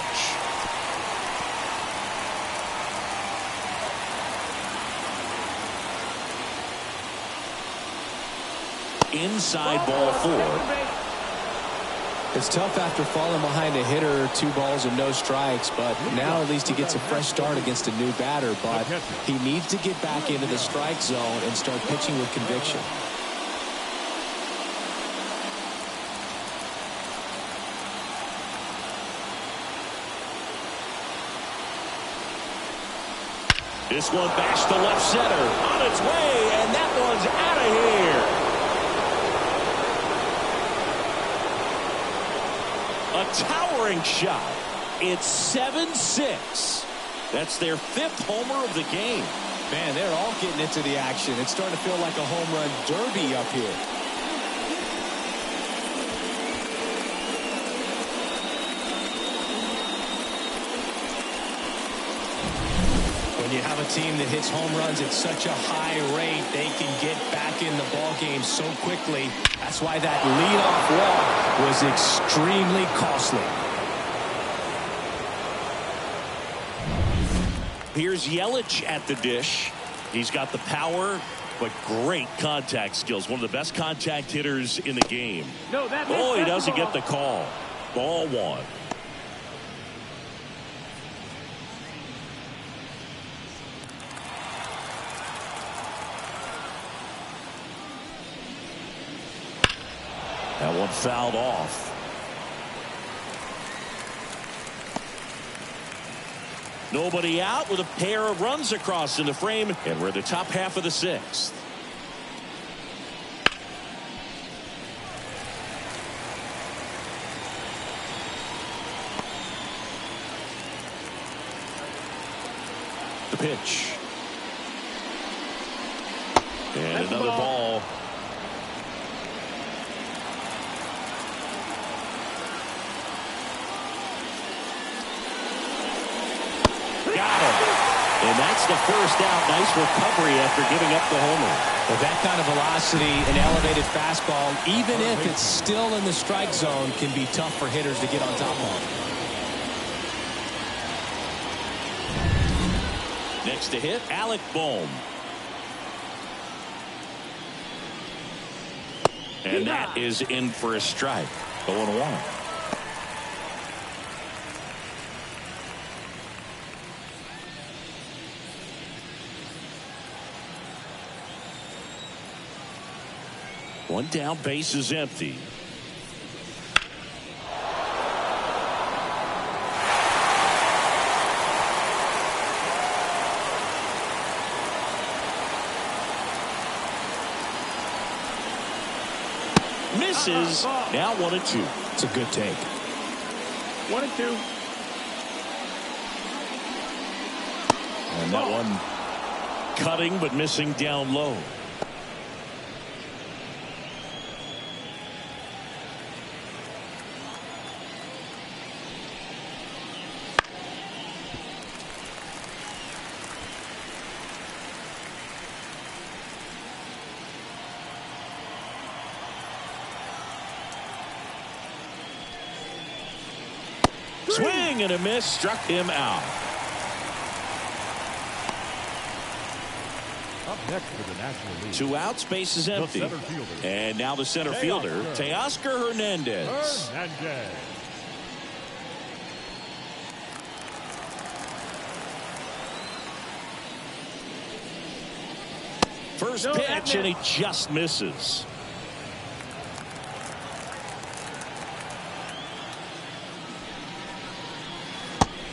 Inside ball 4. It's tough after falling behind a hitter, 2 balls and no strikes, but now at least he gets a fresh start against a new batter. But he needs to get back into the strike zone and start pitching with conviction. This one bashed to left center, on its way, and that one's out of here. A towering shot. It's 7-6. That's their 5th homer of the game. Man, they're all getting into the action. It's starting to feel like a home run derby up here. When you have a team that hits home runs at such a high rate, they can get back in the ball game so quickly. That's why that leadoff walk was extremely costly. Here's Yelich at the dish. He's got the power, but great contact skills. One of the best contact hitters in the game. Oh, he doesn't get the call. Ball 1. That one fouled off. Nobody out with a pair of runs across in the frame, and we're at the top half of the 6th. The pitch. And another ball. Got him. And that's the first out. Nice recovery after giving up the homer. With that kind of velocity, an elevated fastball, even if it's still in the strike zone, can be tough for hitters to get on top of. Next to hit, Alec Bohm. And that is in for a strike. 0-1. One down, base is empty. Misses. Now 1-2. It's a good take. 1-2. And that one cutting but missing down low. Swing and a miss, struck him out. Up next for the National League. 2 outs, base is empty. And now the center fielder, Teoscar Hernandez. First pitch, and he just misses.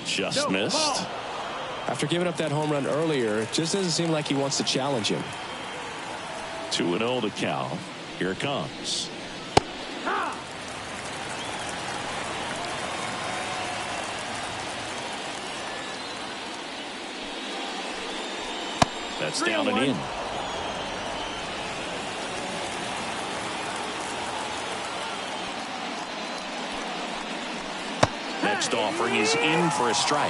Just missed. After giving up that home run earlier, it just doesn't seem like he wants to challenge him. 2-0 to count. Here it comes. That's down and in. Next offering is in for a strike.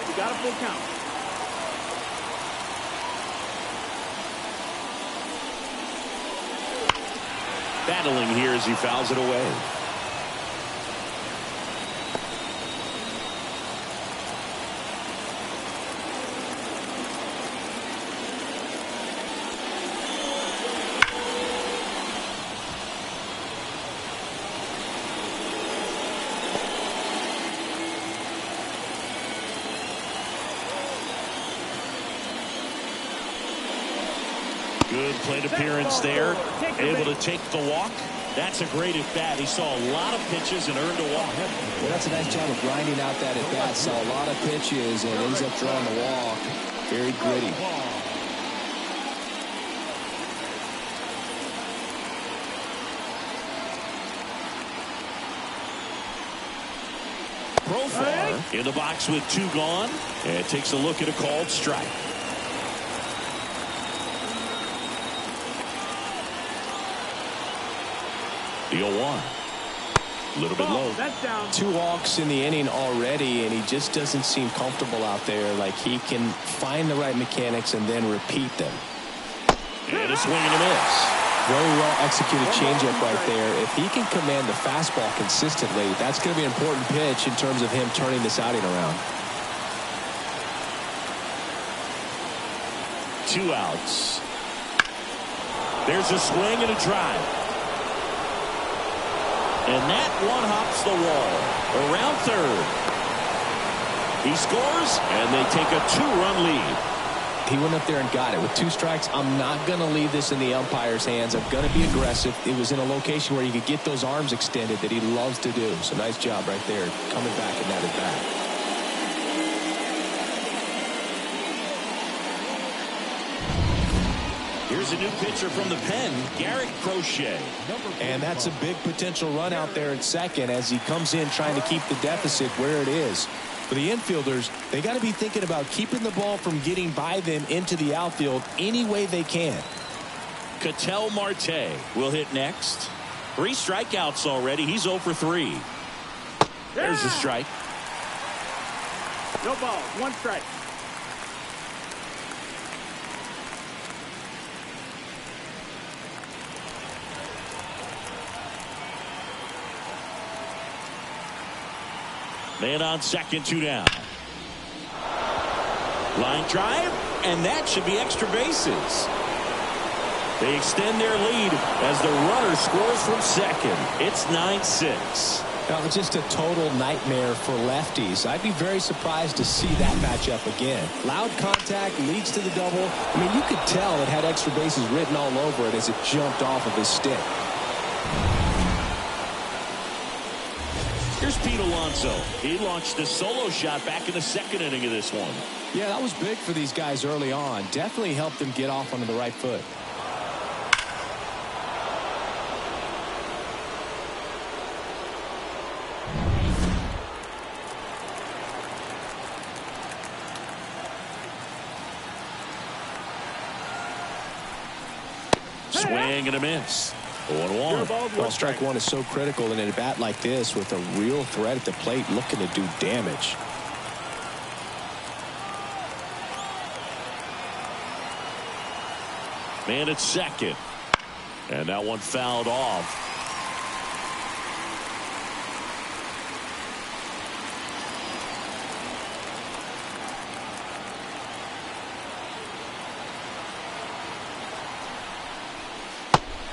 You got a full count. Battling here as he fouls it away. Good plate appearance there. Able to take the walk. That's a great at-bat. He saw a lot of pitches and earned a walk. Well, that's a nice job of grinding out that at-bat. Saw a lot of pitches and ends up drawing the walk. Very gritty. Profar in the box with 2 gone, and takes a look at a called strike. The 0-1. A little bit low. That's down. 2 walks in the inning already, and he just doesn't seem comfortable out there. Like he can find the right mechanics and then repeat them. And a swing and a miss. Very well executed changeup right there. If he can command the fastball consistently, that's going to be an important pitch in terms of him turning this outing around. 2 outs. There's a swing and a drive. And that one hops the wall. Around third. He scores, and they take a 2-run lead. He went up there and got it. With 2 strikes, I'm not going to leave this in the umpire's hands. I'm going to be aggressive. It was in a location where he could get those arms extended that he loves to do. So nice job right there, coming back in that at-bat. Here's a new pitcher from the pen, Garrett Crochet. And that's a big potential run out there at second as he comes in trying to keep the deficit where it is. For the infielders, they got to be thinking about keeping the ball from getting by them into the outfield any way they can. Ketel Marte will hit next. 3 strikeouts already. He's 0 for 3. There's a strike. No ball. 1 strike. Man on second, 2 down. Line drive, and that should be extra bases. They extend their lead as the runner scores from second. It's 9-6. That was just a total nightmare for lefties. I'd be very surprised to see that matchup again. Loud contact leads to the double. I mean, you could tell it had extra bases written all over it as it jumped off of his stick. Here's Pete Alonso. He launched a solo shot back in the 2nd inning of this one. Yeah, that was big for these guys early on. Definitely helped them get off onto the right foot. Swing and a miss. 1-1. Well, strike 1 is so critical in a bat like this with a real threat at the plate looking to do damage. Man at second. And that one fouled off.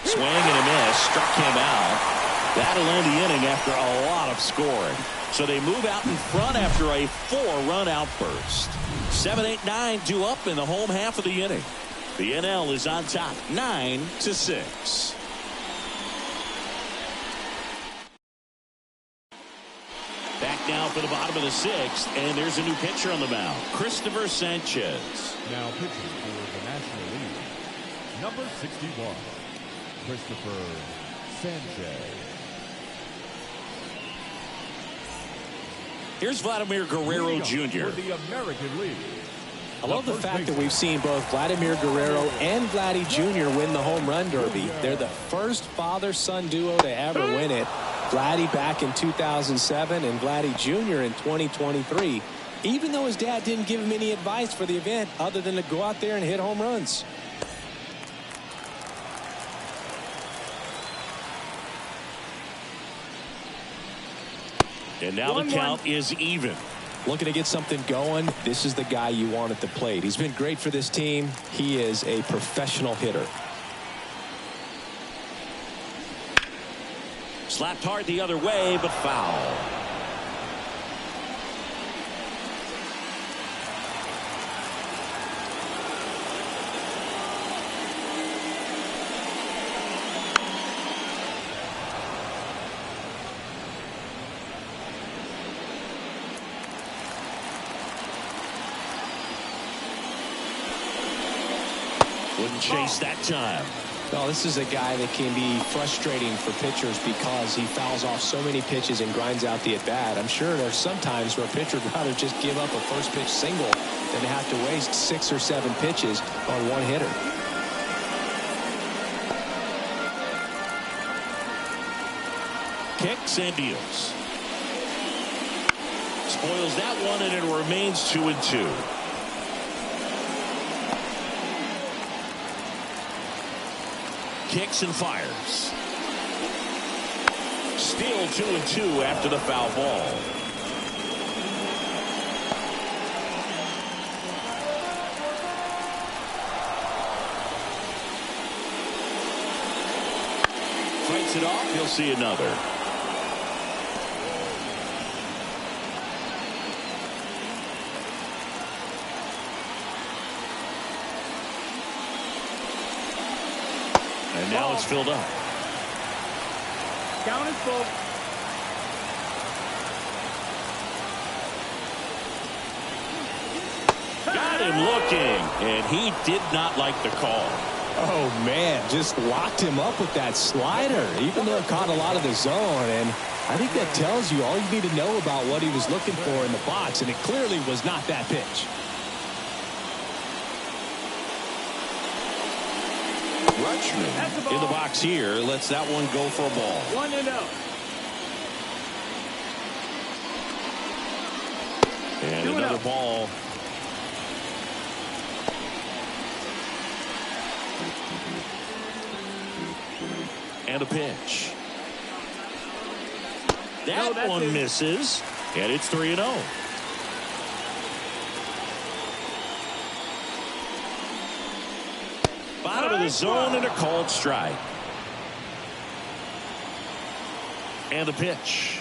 Swing and a miss. Struck him out. That'll end the inning after a lot of scoring. So they move out in front after a 4-run outburst. 7, 8, 9 due up in the home half of the inning. The NL is on top, 9-6. Back now for the bottom of the 6th, and there's a new pitcher on the mound, Christopher Sanchez. Now pitching for the National League, number 61, Christopher Sanchez. Here's Vladimir Guerrero Jr. For the American League. I love the fact that we've seen both Vladimir Guerrero and Vladdy Jr. win the home run derby. They're the first father-son duo to ever win it. Vladdy back in 2007 and Vladdy Jr. in 2023. Even though his dad didn't give him any advice for the event other than to go out there and hit home runs. And now the count is even. Looking to get something going. This is the guy you want at the plate. He's been great for this team. He is a professional hitter. Slapped hard the other way, but foul. Wouldn't chase that time. Well, this is a guy that can be frustrating for pitchers because he fouls off so many pitches and grinds out the at-bat. I'm sure there's some times where a pitcher would rather just give up a first pitch single than have to waste 6 or 7 pitches on one hitter. Kicks and deals. Spoils that one, and it remains 2-2. Kicks and fires. Still 2-2 after the foul ball. Fights it off. He'll see another. And now it's filled up. Count is full. Got him looking, and he did not like the call. Oh, man, just locked him up with that slider, even though it caught a lot of the zone. And I think that tells you all you need to know about what he was looking for in the box, and it clearly was not that pitch. Rutschman in the box here lets that one go for a ball. 1-0. And another ball. And a pitch. That one misses, and it's 3-0. Bottom of the zone and a called strike. And a pitch.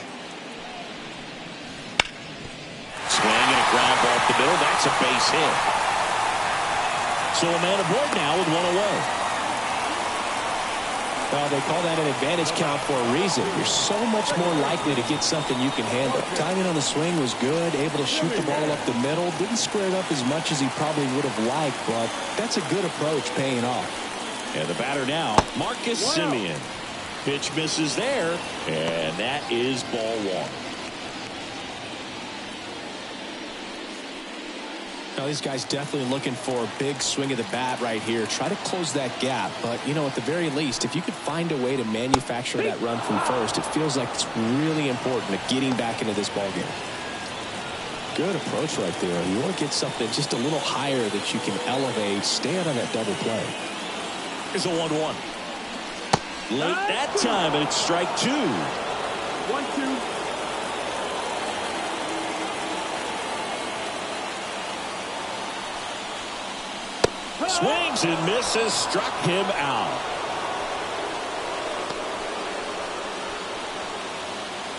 Swing and a ground ball up the middle. That's a base hit. So a man aboard now with one away. Well, they call that an advantage count for a reason. You're so much more likely to get something you can handle. Timing on the swing was good, able to shoot the ball up the middle. Didn't square it up as much as he probably would have liked, but that's a good approach paying off. And the batter now, Marcus Semien. Pitch misses there, and that is ball 1. Now, these guys definitely looking for a big swing of the bat right here. Try to close that gap. But, you know, at the very least, if you could find a way to manufacture that run from first, it feels like it's really important to getting back into this ball game. Good approach right there. You want to get something just a little higher that you can elevate. Stay out on that double play. Here's a 1-1. Late that time, and it's strike 2. 1-2. Swings and misses, struck him out.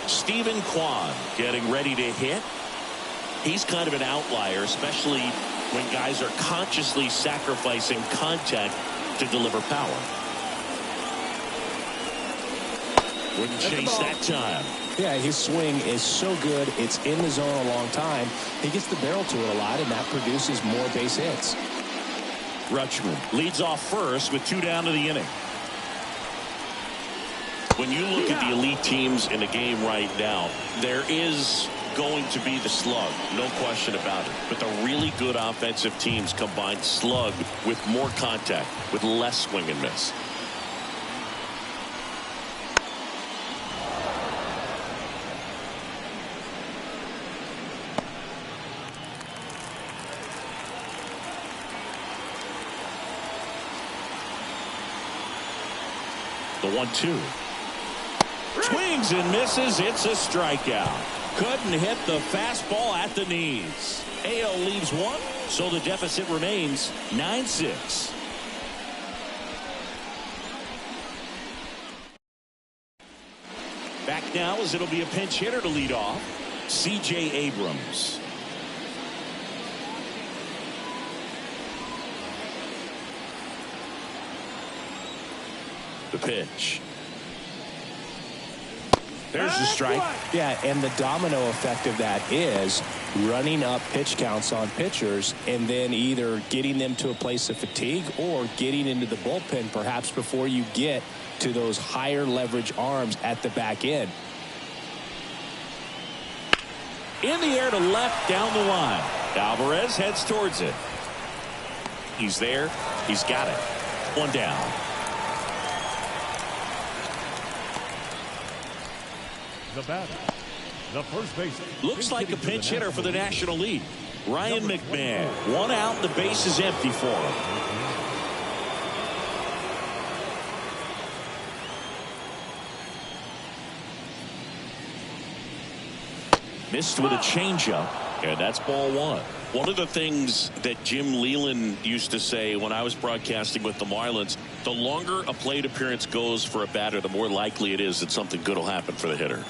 Stephen Kwan getting ready to hit. He's kind of an outlier, especially when guys are consciously sacrificing contact to deliver power. Wouldn't chase that time. Yeah, his swing is so good. It's in the zone a long time. He gets the barrel to it a lot, and that produces more base hits. Rutschman leads off first with 2 down to the inning. When you look at the elite teams in the game right now, there is going to be the slug, no question about it. But the really good offensive teams combine slug with more contact, with less swing and miss. The 1-2. Swings and misses. It's a strikeout. Couldn't hit the fastball at the knees. AL leaves 1, so the deficit remains 9-6. Back now as it'll be a pinch hitter to lead off. C.J. Abrams. The pitch. There's the strike. Yeah, and the domino effect of that is running up pitch counts on pitchers and then either getting them to a place of fatigue or getting into the bullpen perhaps before you get to those higher leverage arms at the back end. In the air to left down the line. Alvarez heads towards it. He's there. He's got it. One down. The batter, the first baseman. Looks like a pinch hitter for the National League. Ryan McMahon. One out. The base is empty for him. Missed with a changeup. And that's ball one. One of the things that Jim Leland used to say when I was broadcasting with the Marlins, the longer a plate appearance goes for a batter, the more likely it is that something good will happen for the hitter.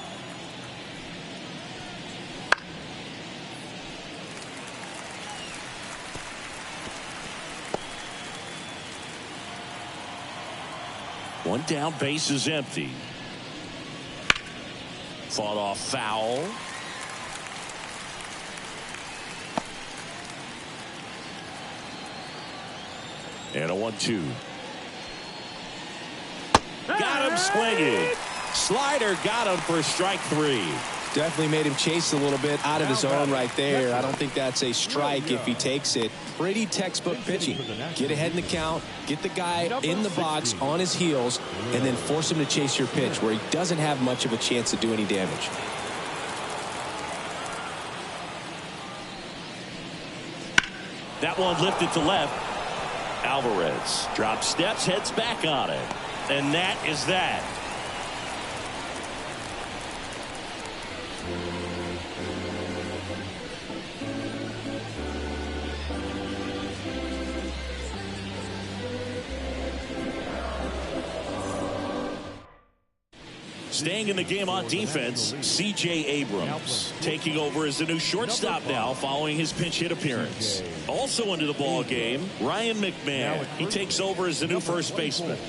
One down, base is empty. Fought off foul. And a 1-2. Got him swinging. Slider got him for strike three. Definitely made him chase a little bit out of his zone right there. I don't think that's a strike if he takes it. Pretty textbook pitching. Get ahead in the count, get the guy in the box on his heels, and then force him to chase your pitch where he doesn't have much of a chance to do any damage. That one lifted to left. Alvarez drops steps, heads back on it. And that is that. Staying in the game on defense, C.J. Abrams taking over as the new shortstop now following his pinch hit appearance. Also into the ball game, Ryan McMahon. He takes over as the new first baseman.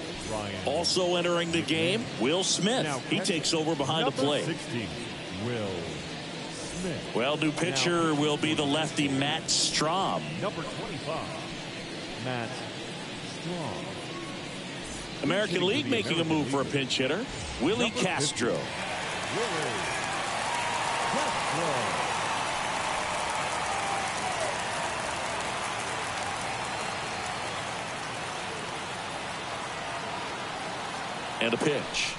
Also entering the game, Will Smith. He takes over behind the plate. Well, new pitcher will be the lefty Matt Strahm. Number 25, Matt Strahm. American League making a move for a pinch hitter, Willie Castro. And a pitch.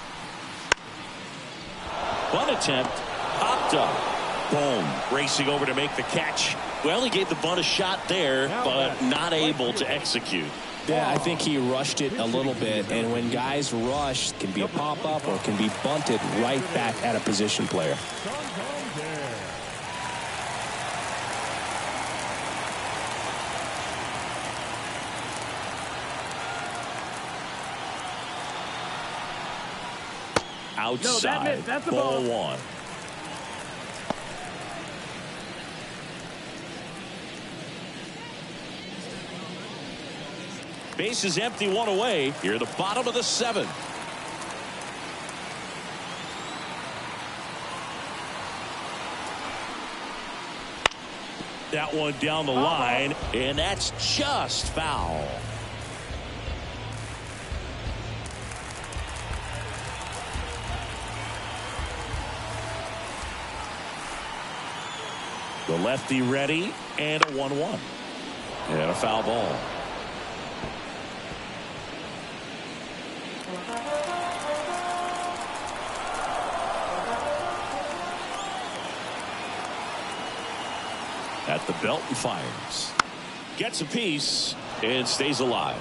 Bunt attempt, popped up. Boom. Racing over to make the catch. Well, he gave the bunt a shot there, but not able to execute. Yeah, I think he rushed it a little bit, and when guys rush, it can be a pop-up or it can be bunted right back at a position player. Outside, that's the ball ball. one. Base is empty, one away. Here, the bottom of the seventh. That one down the line, and that's just foul. The lefty ready, and a 1-1. And a foul ball. At the belt and fires. Gets a piece and stays alive.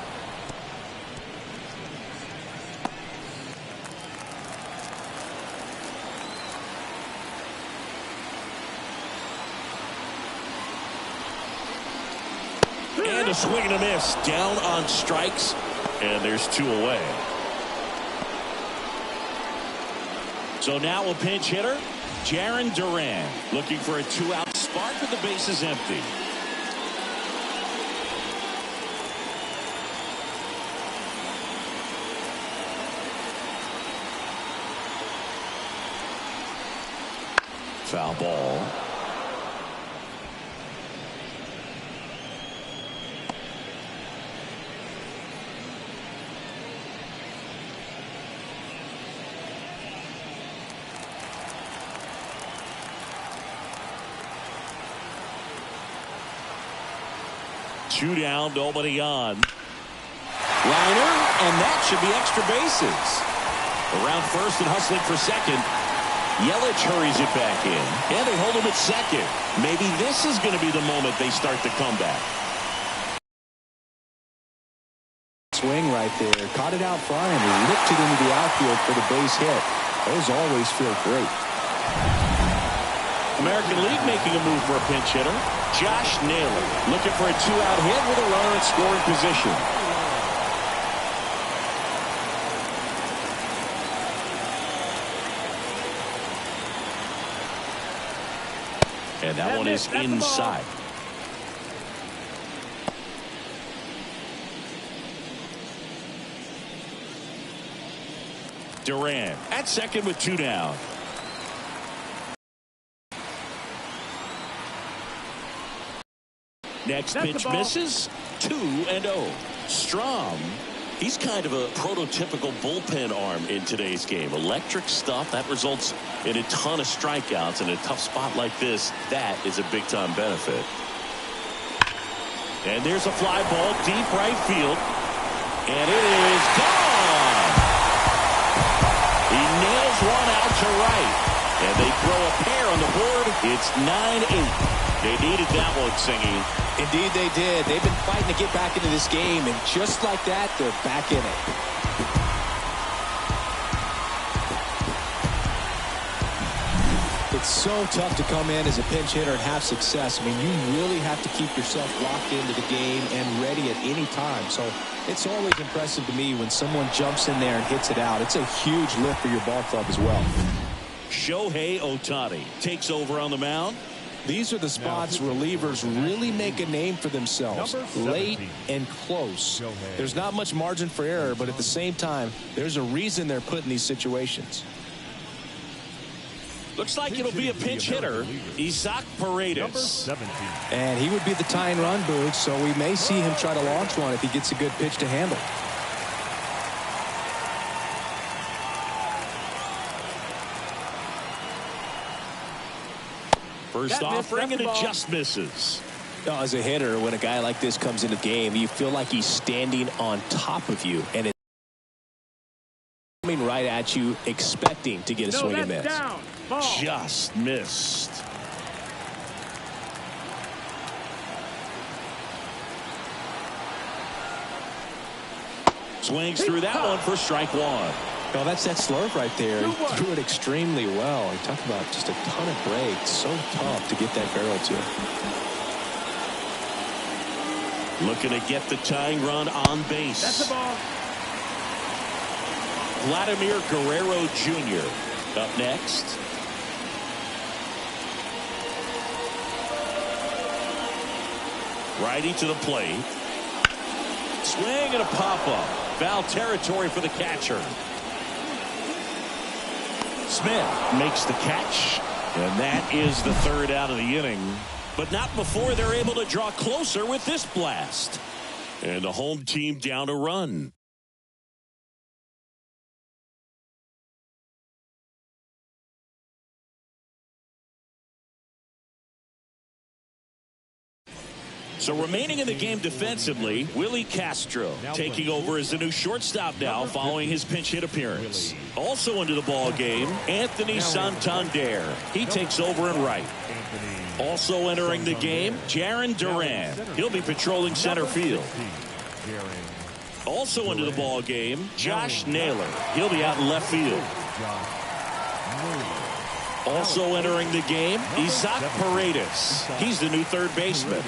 And a swing and a miss. Down on strikes. And there's two away. So now a pinch hitter. Jarren Duran looking for a two-out spark with the bases empty. Foul ball. 2 down, nobody on. Liner, and that should be extra bases. Around first and hustling for second. Yelich hurries it back in, and they hold him at second. Maybe this is going to be the moment they start the comeback. Swing right there. Caught it out front and ripped it into the outfield for the base hit. Those always feel great. American League making a move for a pinch hitter. Josh Naylor looking for a 2-out hit with a runner in scoring position. And that one is inside. Duran at second with 2 down. Next pitch misses. 2-0. Strom, he's kind of a prototypical bullpen arm in today's game. Electric stuff that results in a ton of strikeouts. In a tough spot like this, that is a big time benefit. And there's a fly ball deep right field, and it is gone. He nails one out to right, and they throw a pair on the board. It's 9-8. They needed that one, Singy. Indeed they did. They've been fighting to get back into this game, and just like that, they're back in it. It's so tough to come in as a pinch hitter and have success. I mean, you really have to keep yourself locked into the game and ready at any time. So it's always impressive to me when someone jumps in there and hits it out. It's a huge lift for your ball club as well. Shohei Ohtani takes over on the mound. These are the spots relievers really make a name for themselves. Late and close. There's not much margin for error, but at the same time, there's a reason they're put in these situations. Looks like it'll be a pinch hitter, Isaac Paredes. And he would be the tying run, Boog, so we may see him try to launch one if he gets a good pitch to handle. First offering, and it just misses. As a hitter, when a guy like this comes into the game, you feel like he's standing on top of you, and it's coming right at you, expecting to get a swing and miss. Just missed. Swings through that one for strike one. No, that's that slurve right there. He threw it extremely well. He talked about just a ton of breaks. So tough to get that barrel to. Looking to get the tying run on base. That's the ball. Vladimir Guerrero Jr. up next. Righty to the plate. Swing and a pop-up. Foul territory for the catcher. Smith makes the catch, and that is the third out of the inning. But not before they're able to draw closer with this blast. And the home team down a run. So remaining in the game defensively, Willie Castro taking over as the new shortstop now following his pinch hit appearance. Also into the ball game, Anthony Santander. He takes over in right. Also entering the game, Jarren Duran. He'll be patrolling center field. Also into the ball game, Josh Naylor. He'll be out in left field. Also entering the game, Isaac Paredes. He's the new third baseman.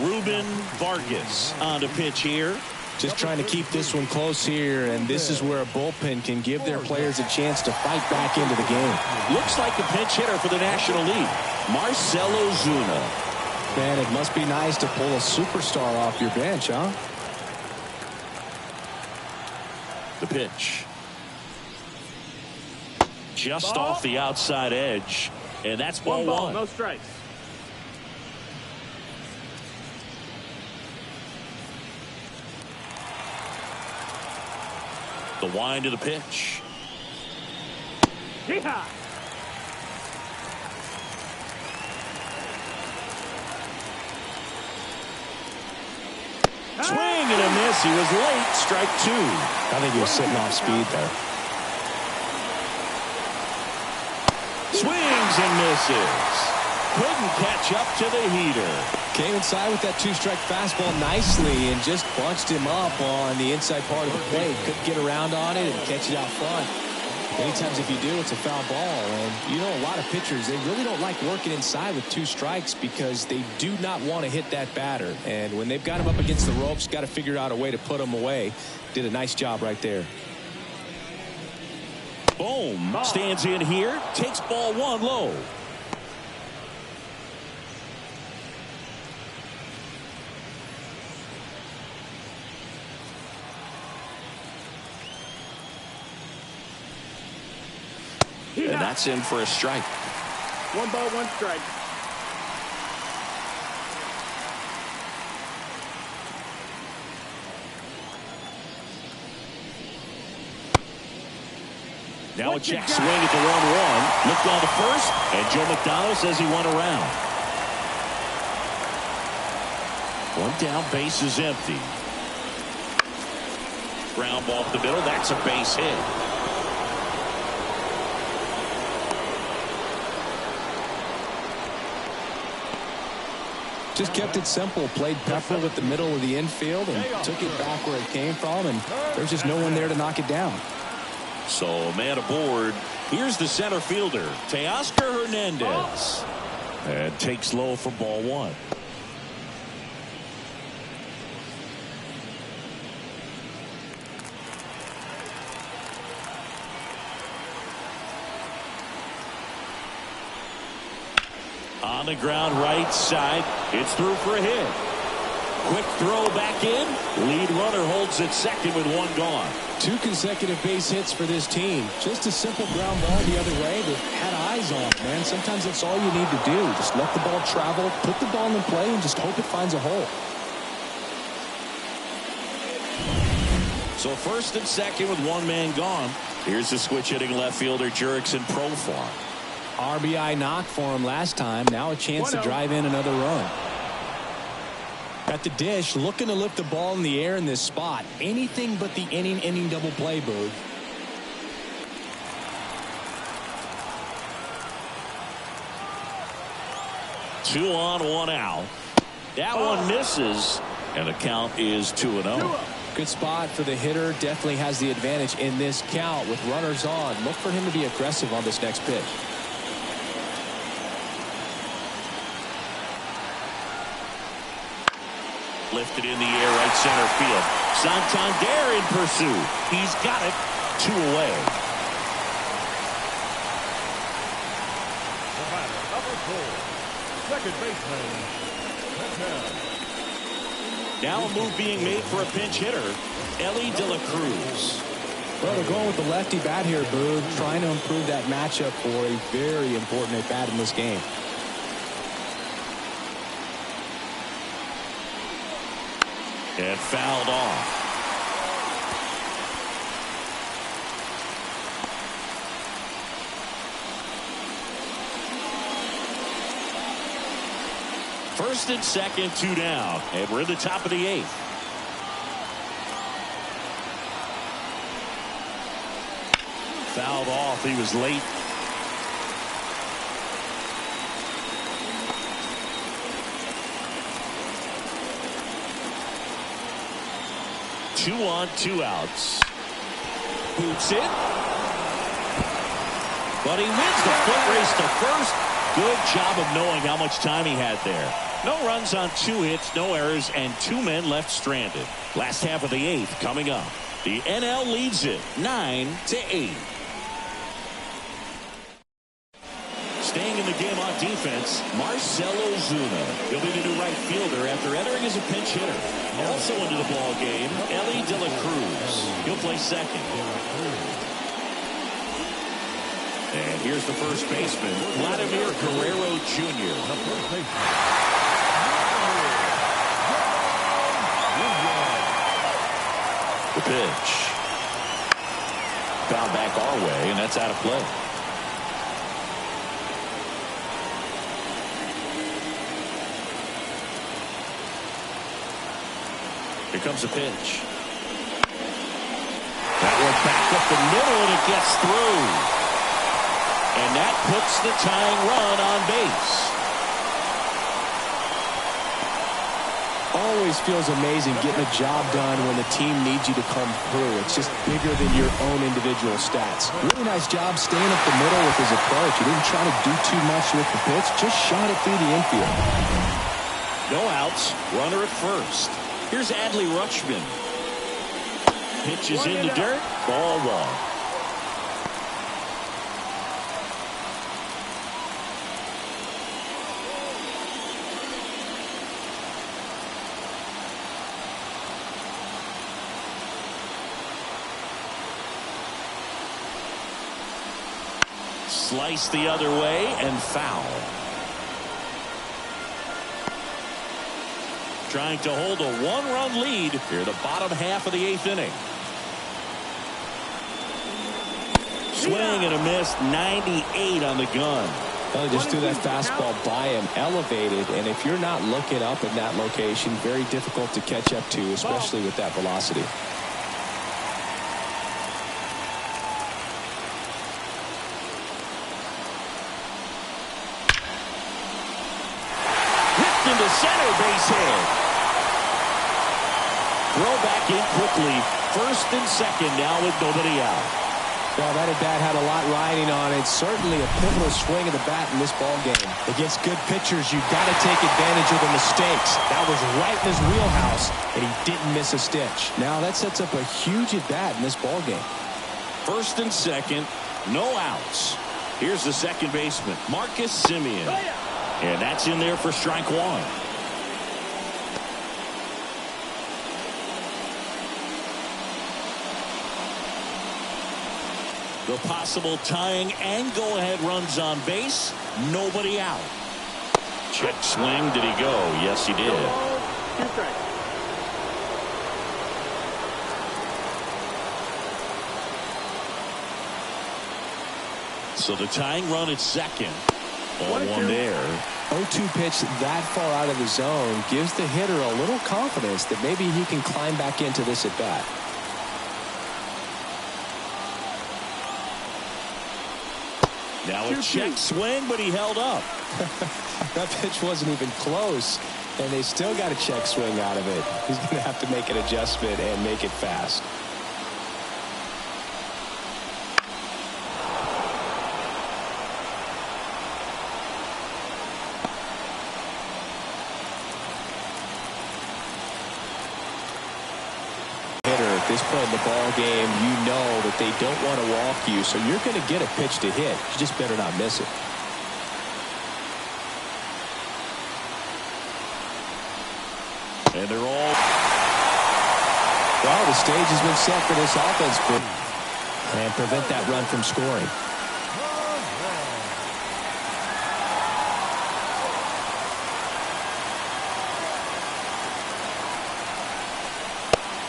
Ruben Vargas on the pitch here. Just trying to keep this one close here, and this is where a bullpen can give their players a chance to fight back into the game. Looks like a pinch hitter for the National League, Marcell Ozuna. Man, it must be nice to pull a superstar off your bench, huh? The pitch. Just off the outside edge, and that's ball one. No strikes. The wind of the pitch. Yeehaw! Swing and a miss. He was late. Strike two. I think he was sitting off speed there. Swings and misses. Couldn't catch up to the heater. Came inside with that two-strike fastball nicely and just bunched him up on the inside part of the plate. Couldn't get around on it and catch it out front. Many times if you do, it's a foul ball. And you know, a lot of pitchers, they really don't like working inside with two strikes because they do not want to hit that batter. And when they've got him up against the ropes, got to figure out a way to put him away. Did a nice job right there. Boom. Stands in here. Takes ball one low. And that's in for a strike. 1 ball, 1 strike. Now a check swing at the 1-1. Looked on to first, and Joe McDonald says he went around. One down, base is empty. Ground ball up the middle. That's a base hit. Just kept it simple, played Pepper with the middle of the infield and took it back where it came from, and there's just no one there to knock it down. So man aboard. Here's the center fielder, Teoscar Hernandez, and takes low for ball one. On the ground right side. It's through for a hit. Quick throw back in. Lead runner holds at second with one gone. 2 consecutive base hits for this team. Just a simple ground ball the other way, but had eyes on it, man. Sometimes that's all you need to do. Just let the ball travel, put the ball in play, and just hope it finds a hole. So first and second with one man gone. Here's the switch hitting left fielder Jurickson Profar. RBI knock for him last time. Now a chance to drive in another run. At the dish, looking to lift the ball in the air in this spot. Anything but the inning double play, Boog. Two on, one out. That one misses, and the count is 2-0. Good spot for the hitter. Definitely has the advantage in this count with runners on. Look for him to be aggressive on this next pitch. Lifted in the air, right center field. Santander in pursuit. He's got it. 2 away. The batter, number 4, second baseman. Now a move being made for a pinch hitter, Ellie De La Cruz. Well, they're going with the lefty bat here, Boog, trying to improve that matchup for a very important at bat in this game. And fouled off. First and second, 2 down. And we're in the top of the 8th. Fouled off. He was late. Two on, 2 outs. Boots it. But he wins the foot race to first. Good job of knowing how much time he had there. No runs on 2 hits, no errors, and 2 men left stranded. Last half of the 8th coming up. The NL leads it 9-8. Staying in the game on defense, Marcell Ozuna. He'll be the new right fielder after entering as a pinch hitter. Also into the ball game, Ellie De La Cruz. He'll play second. And here's the first baseman, Vladimir Guerrero Jr. The pitch. Foul back our way, and that's out of play. Here comes a pitch. That one back up the middle, and it gets through. And that puts the tying run on base. Always feels amazing getting a job done when the team needs you to come through. It's just bigger than your own individual stats. Really nice job staying up the middle with his approach. He didn't try to do too much with the pitch, just shot it through the infield. No outs, runner at first. Here's Adley Rutschman. Pitch is in the dirt, ball one. Slice the other way and foul. Trying to hold a one-run lead here the bottom half of the 8th inning. Swing and a miss, 98 on the gun. Well, he just threw that fastball by him, elevated, and if you're not looking up in that location, very difficult to catch up to, especially with that velocity. Into center, base hit. Throw back in quickly. First and second now with nobody out. Well, that at bat had a lot riding on it. Certainly a pivotal swing of the bat in this ball game. Against good pitchers, you've got to take advantage of the mistakes. That was right in his wheelhouse, and he didn't miss a stitch. Now that sets up a huge at bat in this ball game. First and second, no outs. Here's the second baseman, Marcus Semien. And that's in there for strike one. The possible tying and go-ahead runs on base. Nobody out. Check swing. Did he go? Yes, he did. So the tying run at second. Ball one there. 0-2 pitch that far out of the zone gives the hitter a little confidence that maybe he can climb back into this at bat. Now a check swing, but he held up. That pitch wasn't even close, and they still got a check swing out of it. He's going to have to make an adjustment and make it fast. At this point in the ball game, you know that they don't want to walk you, so you're going to get a pitch to hit. You just better not miss it. And they're all... Well, the stage has been set for this offense, and prevent that run from scoring.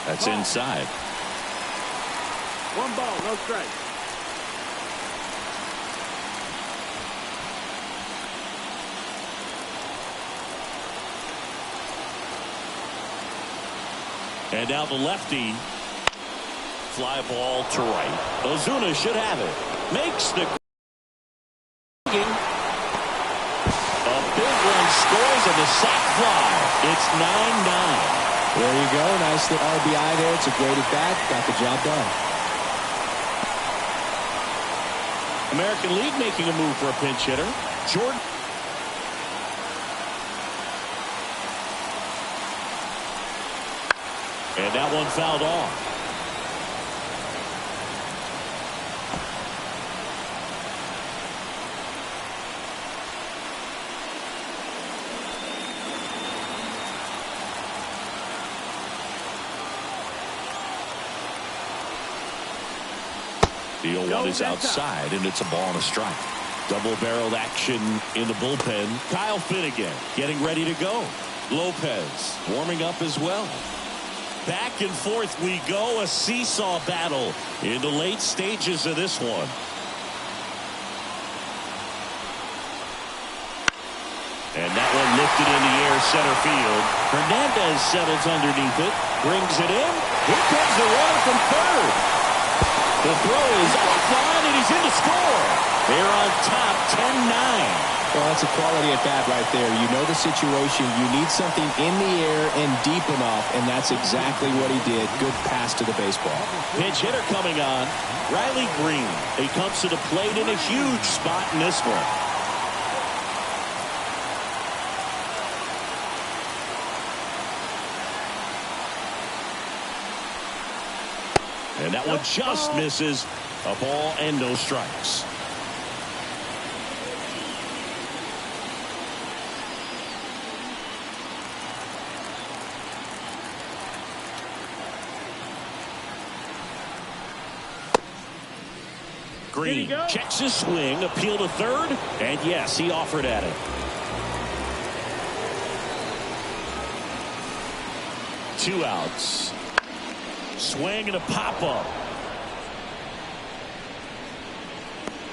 That's inside. One ball, no strike. And now the lefty. Fly ball to right. Ozuna should have it. Makes the... A big one scores and the sac fly. It's 9-9. There you go. Nice little RBI there. It's a great at bat. Got the job done. American League making a move for a pinch hitter. Jordan. And that one fouled off. The 0-1 is outside, and it's a ball and a strike. Double-barreled action in the bullpen. Kyle Finnegan getting ready to go. Lopez warming up as well. Back and forth we go. A seesaw battle in the late stages of this one. And that one lifted in the air center field. Hernandez settles underneath it. Brings it in. Here comes the runner from third. The throw is offline and he's in to score. They're on top 10-9. Well, that's a quality at bat right there. You know the situation. You need something in the air and deep enough, and that's exactly what he did. Good pass to the baseball. Pinch hitter coming on. Riley Green. He comes to the plate in a huge spot in this one. And that one just misses. A ball and no strikes. Green checks his swing, appeal to third, and yes, he offered at it. 2 outs. Swing and a pop-up.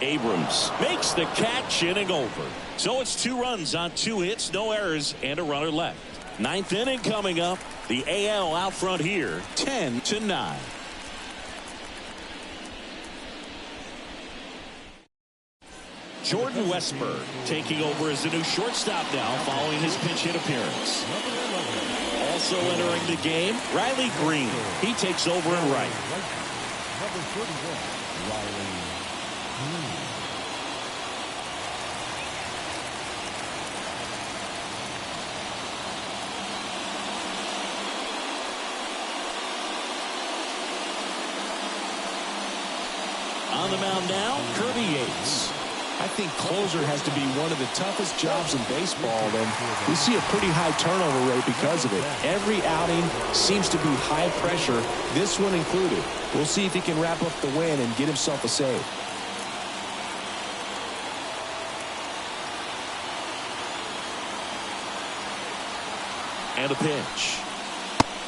Abrams makes the catch, inning over. So it's 2 runs on 2 hits, no errors, and a runner left. 9th inning coming up. The AL out front here, 10-9. Jordan Westburg taking over as the new shortstop now following his pinch hit appearance. Also entering the game, Riley Green. He takes over in right. Number 31, Riley Green. On the mound now, Kirby Yates. I think closer has to be one of the toughest jobs in baseball, and we see a pretty high turnover rate because of it. Every outing seems to be high pressure, this one included. We'll see if he can wrap up the win and get himself a save. And a pitch.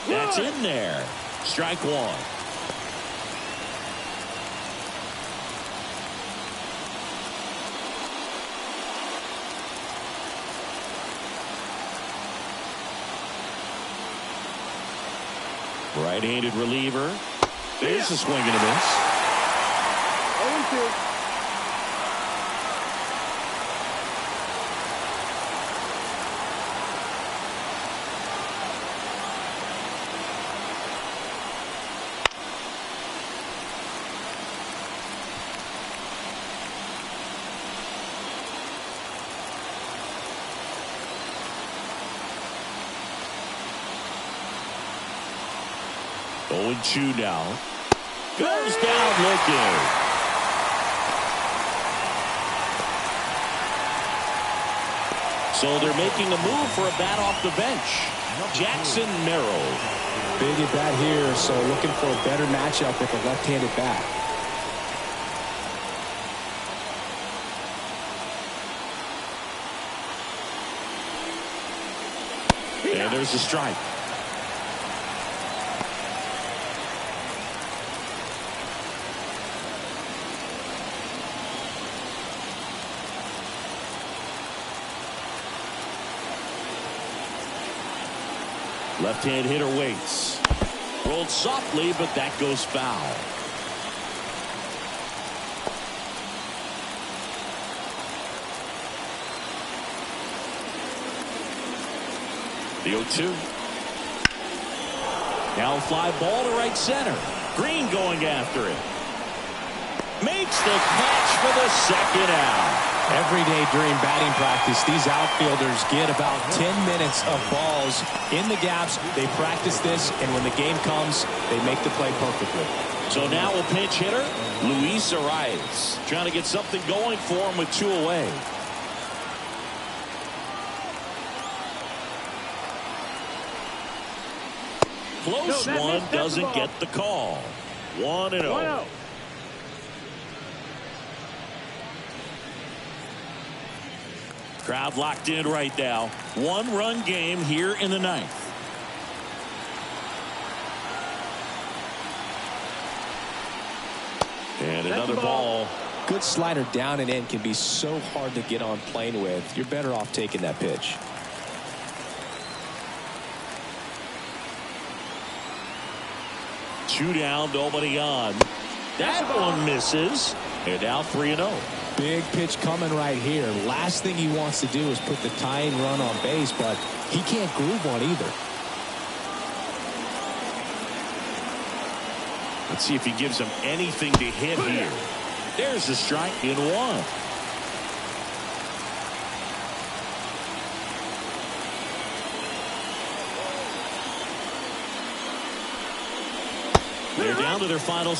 That's in there. Strike 1. Right-handed reliever. There's a swing and a miss. 0-2. Now goes down looking. So they're making a move for a bat off the bench. Jackson Merrill. Big at bat here, so looking for a better matchup with a left-handed bat. And there's a strike. Left-hand hitter waits. Rolled softly, but that goes foul. The 0-2. Now fly ball to right center. Green going after it. Makes the catch for the second out. Every day during batting practice, these outfielders get about 10 minutes of balls in the gaps. They practice this, and when the game comes, they make the play perfectly. So now a pinch hitter, Luis Arias, trying to get something going for him with 2 away. Close one, doesn't get the call. 1-0. Crowd locked in right now. 1-run game here in the 9th. And another ball. Good slider down and in can be so hard to get on plane with. You're better off taking that pitch. Two down, nobody on. That one misses. They're now 3-0. Big pitch coming right here. Last thing he wants to do is put the tying run on base, but he can't groove one either. Let's see if he gives him anything to hit here. There's the strike in one. They're down to their final.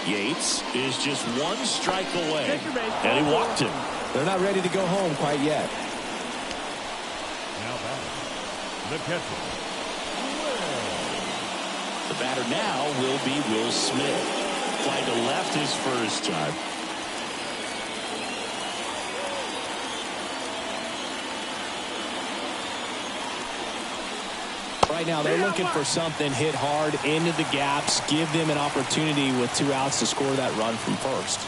Yates is just one strike away, and he walked him. They're not ready to go home quite yet. Now batting, the catcher. The batter now will be Will Smith. Fly to left his first time. Right now they're looking for something, hit hard into the gaps, give them an opportunity with 2 outs to score that run from first.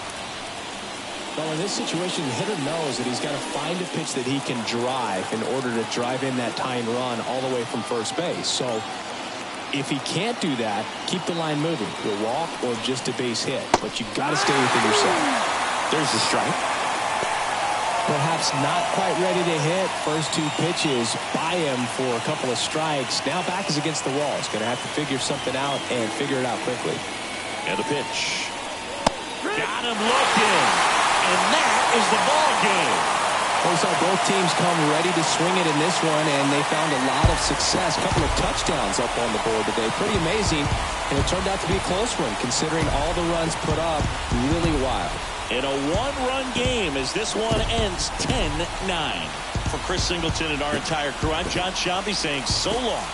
Well, in this situation, the hitter knows that he's got to find a pitch that he can drive in order to drive in that tying run all the way from first base. So if he can't do that, keep the line moving. You'll walk or just a base hit, but you've got to stay within yourself. There's the strike. Perhaps not quite ready to hit. First 2 pitches by him for a couple of strikes. Now back is against the wall. He's going to have to figure something out and figure it out quickly. And a pitch. Got him looking. And that is the ball game. We saw both teams come ready to swing it in this one, and they found a lot of success. A couple of touchdowns up on the board today. Pretty amazing. And it turned out to be a close one, considering all the runs put up. Really wild. In a one-run game as this one ends 10-9. For Chris Singleton and our entire crew, I'm John Shambi saying so long.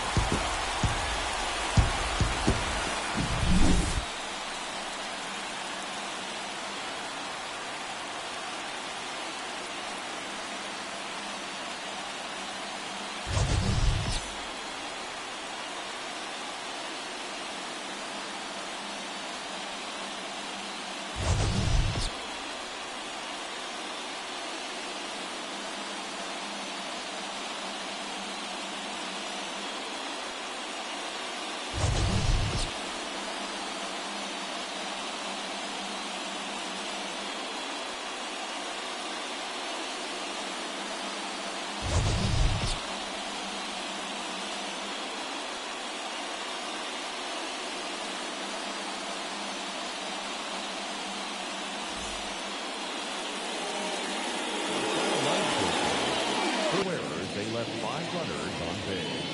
Left 5 runners on base.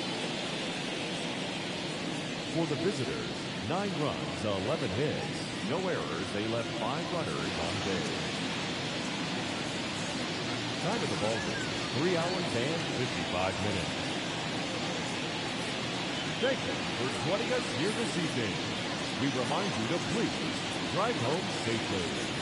For the visitors, 9 runs, 11 hits, no errors. They left 5 runners on base. Time of the ball game, 3 hours and 55 minutes. Thank you for joining us here this evening. We remind you to please drive home safely.